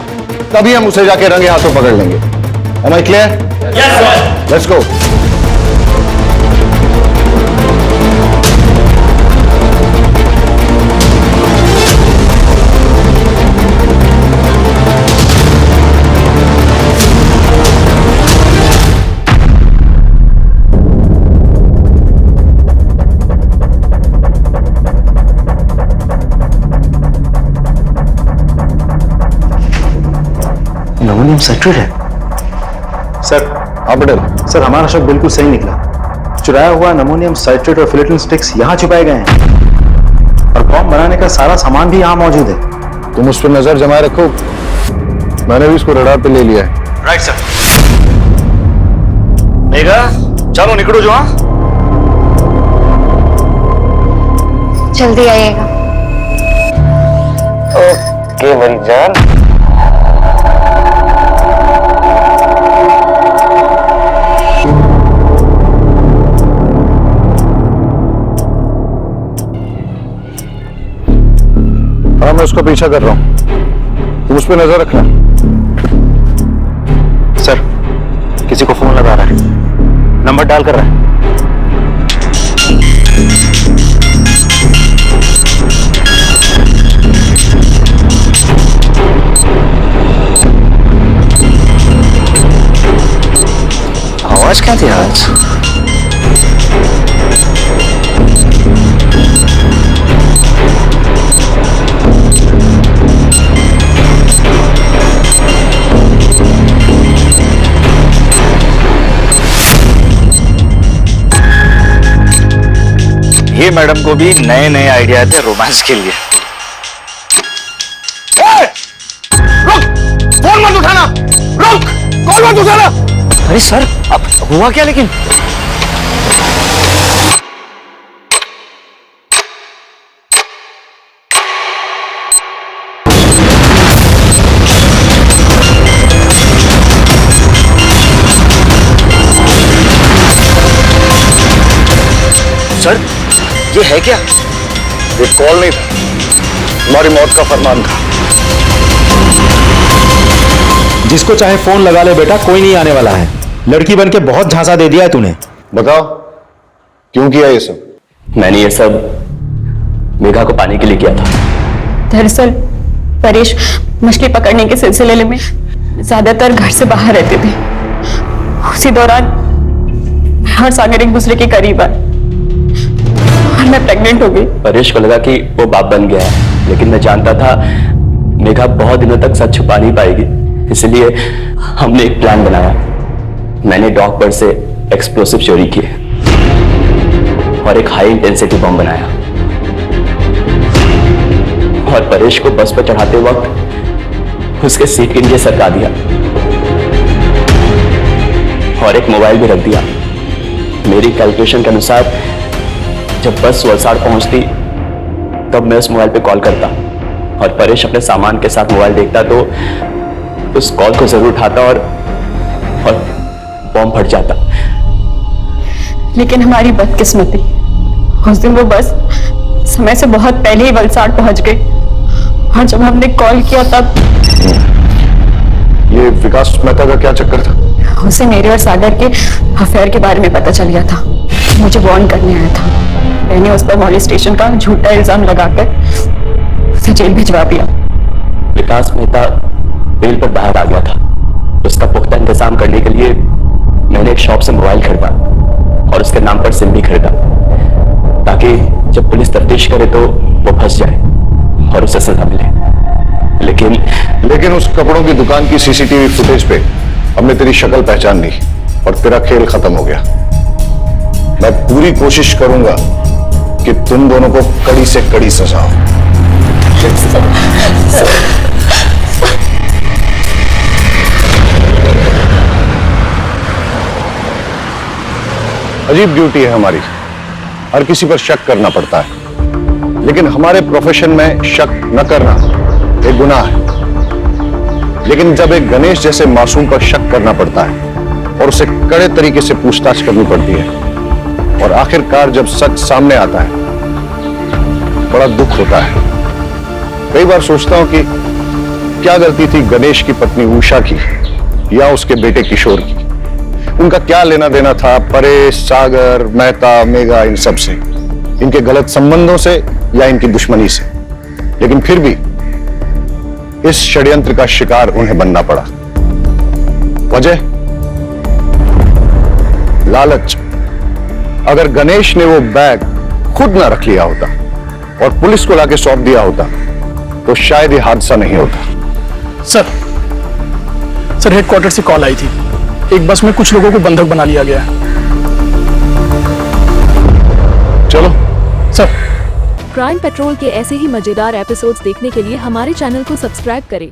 तभी हम उसे जाके रंगे हाथों पकड़ लेंगे। Am I clear? Yes, sir. Let's go. Ammonium citrate है। सर हाँ पटेल, सर हमारा शक बिल्कुल सही निकला। चुराया हुआ अमोनियम साइट्रेट और फिलेटिन स्टिक्स यहाँ छुपाए गए हैं और बॉम्ब बनाने का सारा सामान भी यहाँ मौजूद है। तुम उस पर नजर जमाए रखो, मैंने भी इसको रडार पे ले लिया है। Right sir. मेघा चलो निकलो जो। हाँ जल्दी आइएगा। ओके मेरी जान। हाँ मैं उसका पीछा कर रहा हूँ, तुम उस पर नजर रखना। सर किसी को फोन लगा रहा है, नंबर डायल कर रहा है। आवाज क्या थी आज? ये मैडम को भी नए नए आइडिया थे रोमांस के लिए। रुक, फोन मत उठाना, रुक, कॉल मत उठाना। अरे सर अब हुआ क्या लेकिन? सर ये है क्या? ये कॉल नहीं था, तुम्हारी मौत का फरमान था। जिसको चाहे फोन लगा ले बेटा, कोई नहीं आने वाला है। लड़की बन के बहुत झांसा दे दिया है तूने। बताओ क्यों किया ये सब? मैंने ये सब मेघा को पाने के लिए किया था। दरअसल परेश मछली पकड़ने के सिलसिले में ज्यादातर घर से बाहर रहते थे। उसी दौरान मैं और सागर एक दूसरे के करीब आए और मैं प्रेग्नेंट हो गई। परेश को लगा कि वो बाप बन गया है, लेकिन मैं जानता था मेघा बहुत दिनों तक सच छुपा नहीं पाएगी। इसलिए हमने एक प्लान बनाया। मैंने डॉक पर से एक्सप्लोसिव चोरी किए और एक हाई इंटेंसिटी बम बनाया और परेश को बस पर चढ़ाते वक्त उसके सीट के नीचे सरका दिया और एक मोबाइल भी रख दिया। मेरी कैलकुलेशन के अनुसार जब बस वलसाड़ पहुंचती तब मैं उस मोबाइल पे कॉल करता और परेश अपने सामान के साथ मोबाइल देखता तो उस कॉल को जरूर उठाता और बॉम्ब फट जाता। लेकिन हमारी बदकिस्मती, उस दिन वो बस समय से बहुत पहले ही वलसाड़ पहुंच गई और जब हमने कॉल किया तब ये विकास मेहता का क्या चक्कर था? उसे मेरे और सागर के अफेयर के बारे में पता चल गया था। मुझे वार्न करने आया था। मैंने उस पर मॉलेस्टेशन का झूठा इल्जाम लगाकर उसे जेल भिजवा दिया। विकास मेहता बेल पर बाहर आ गया था। उसका पुख्ता इंतजाम करने के लिए मैंने एक शॉप से मोबाइल खरीदा और उसके नाम पर सिम भी खरीदा ताकि जब पुलिस तफ्तीश करे तो वो फंस जाए और उसे सजा मिले। लेकिन उस कपड़ों की दुकान की सीसीटीवी फुटेज पे हमने तेरी शक्ल पहचान ली और तेरा खेल खत्म हो गया। मैं पूरी कोशिश करूंगा कि तुम दोनों को कड़ी से कड़ी सजा हो। अजीब ड्यूटी है हमारी, हर किसी पर शक करना पड़ता है, लेकिन हमारे प्रोफेशन में शक न करना एक गुनाह है। लेकिन जब एक गणेश जैसे मासूम पर शक करना पड़ता है और उसे कड़े तरीके से पूछताछ करनी पड़ती है और आखिरकार जब सच सामने आता है, बड़ा दुख होता है। कई बार सोचता हूं कि क्या गलती थी गणेश की पत्नी उषा की या उसके बेटे किशोर की। उनका क्या लेना देना था परेश, सागर, मेहता, मेघा, इन सब से, इनके गलत संबंधों से या इनकी दुश्मनी से। लेकिन फिर भी इस षड्यंत्र का शिकार उन्हें बनना पड़ा। वजह लालच। अगर गणेश ने वो बैग खुद ना रख लिया होता और पुलिस को लाके सौंप दिया होता तो शायद ये हादसा नहीं होता। सर सर हेडक्वार्टर से कॉल आई थी, एक बस में कुछ लोगों को बंधक बना लिया गया है। चलो सर। क्राइम पेट्रोल के ऐसे ही मजेदार एपिसोड्स देखने के लिए हमारे चैनल को सब्सक्राइब करें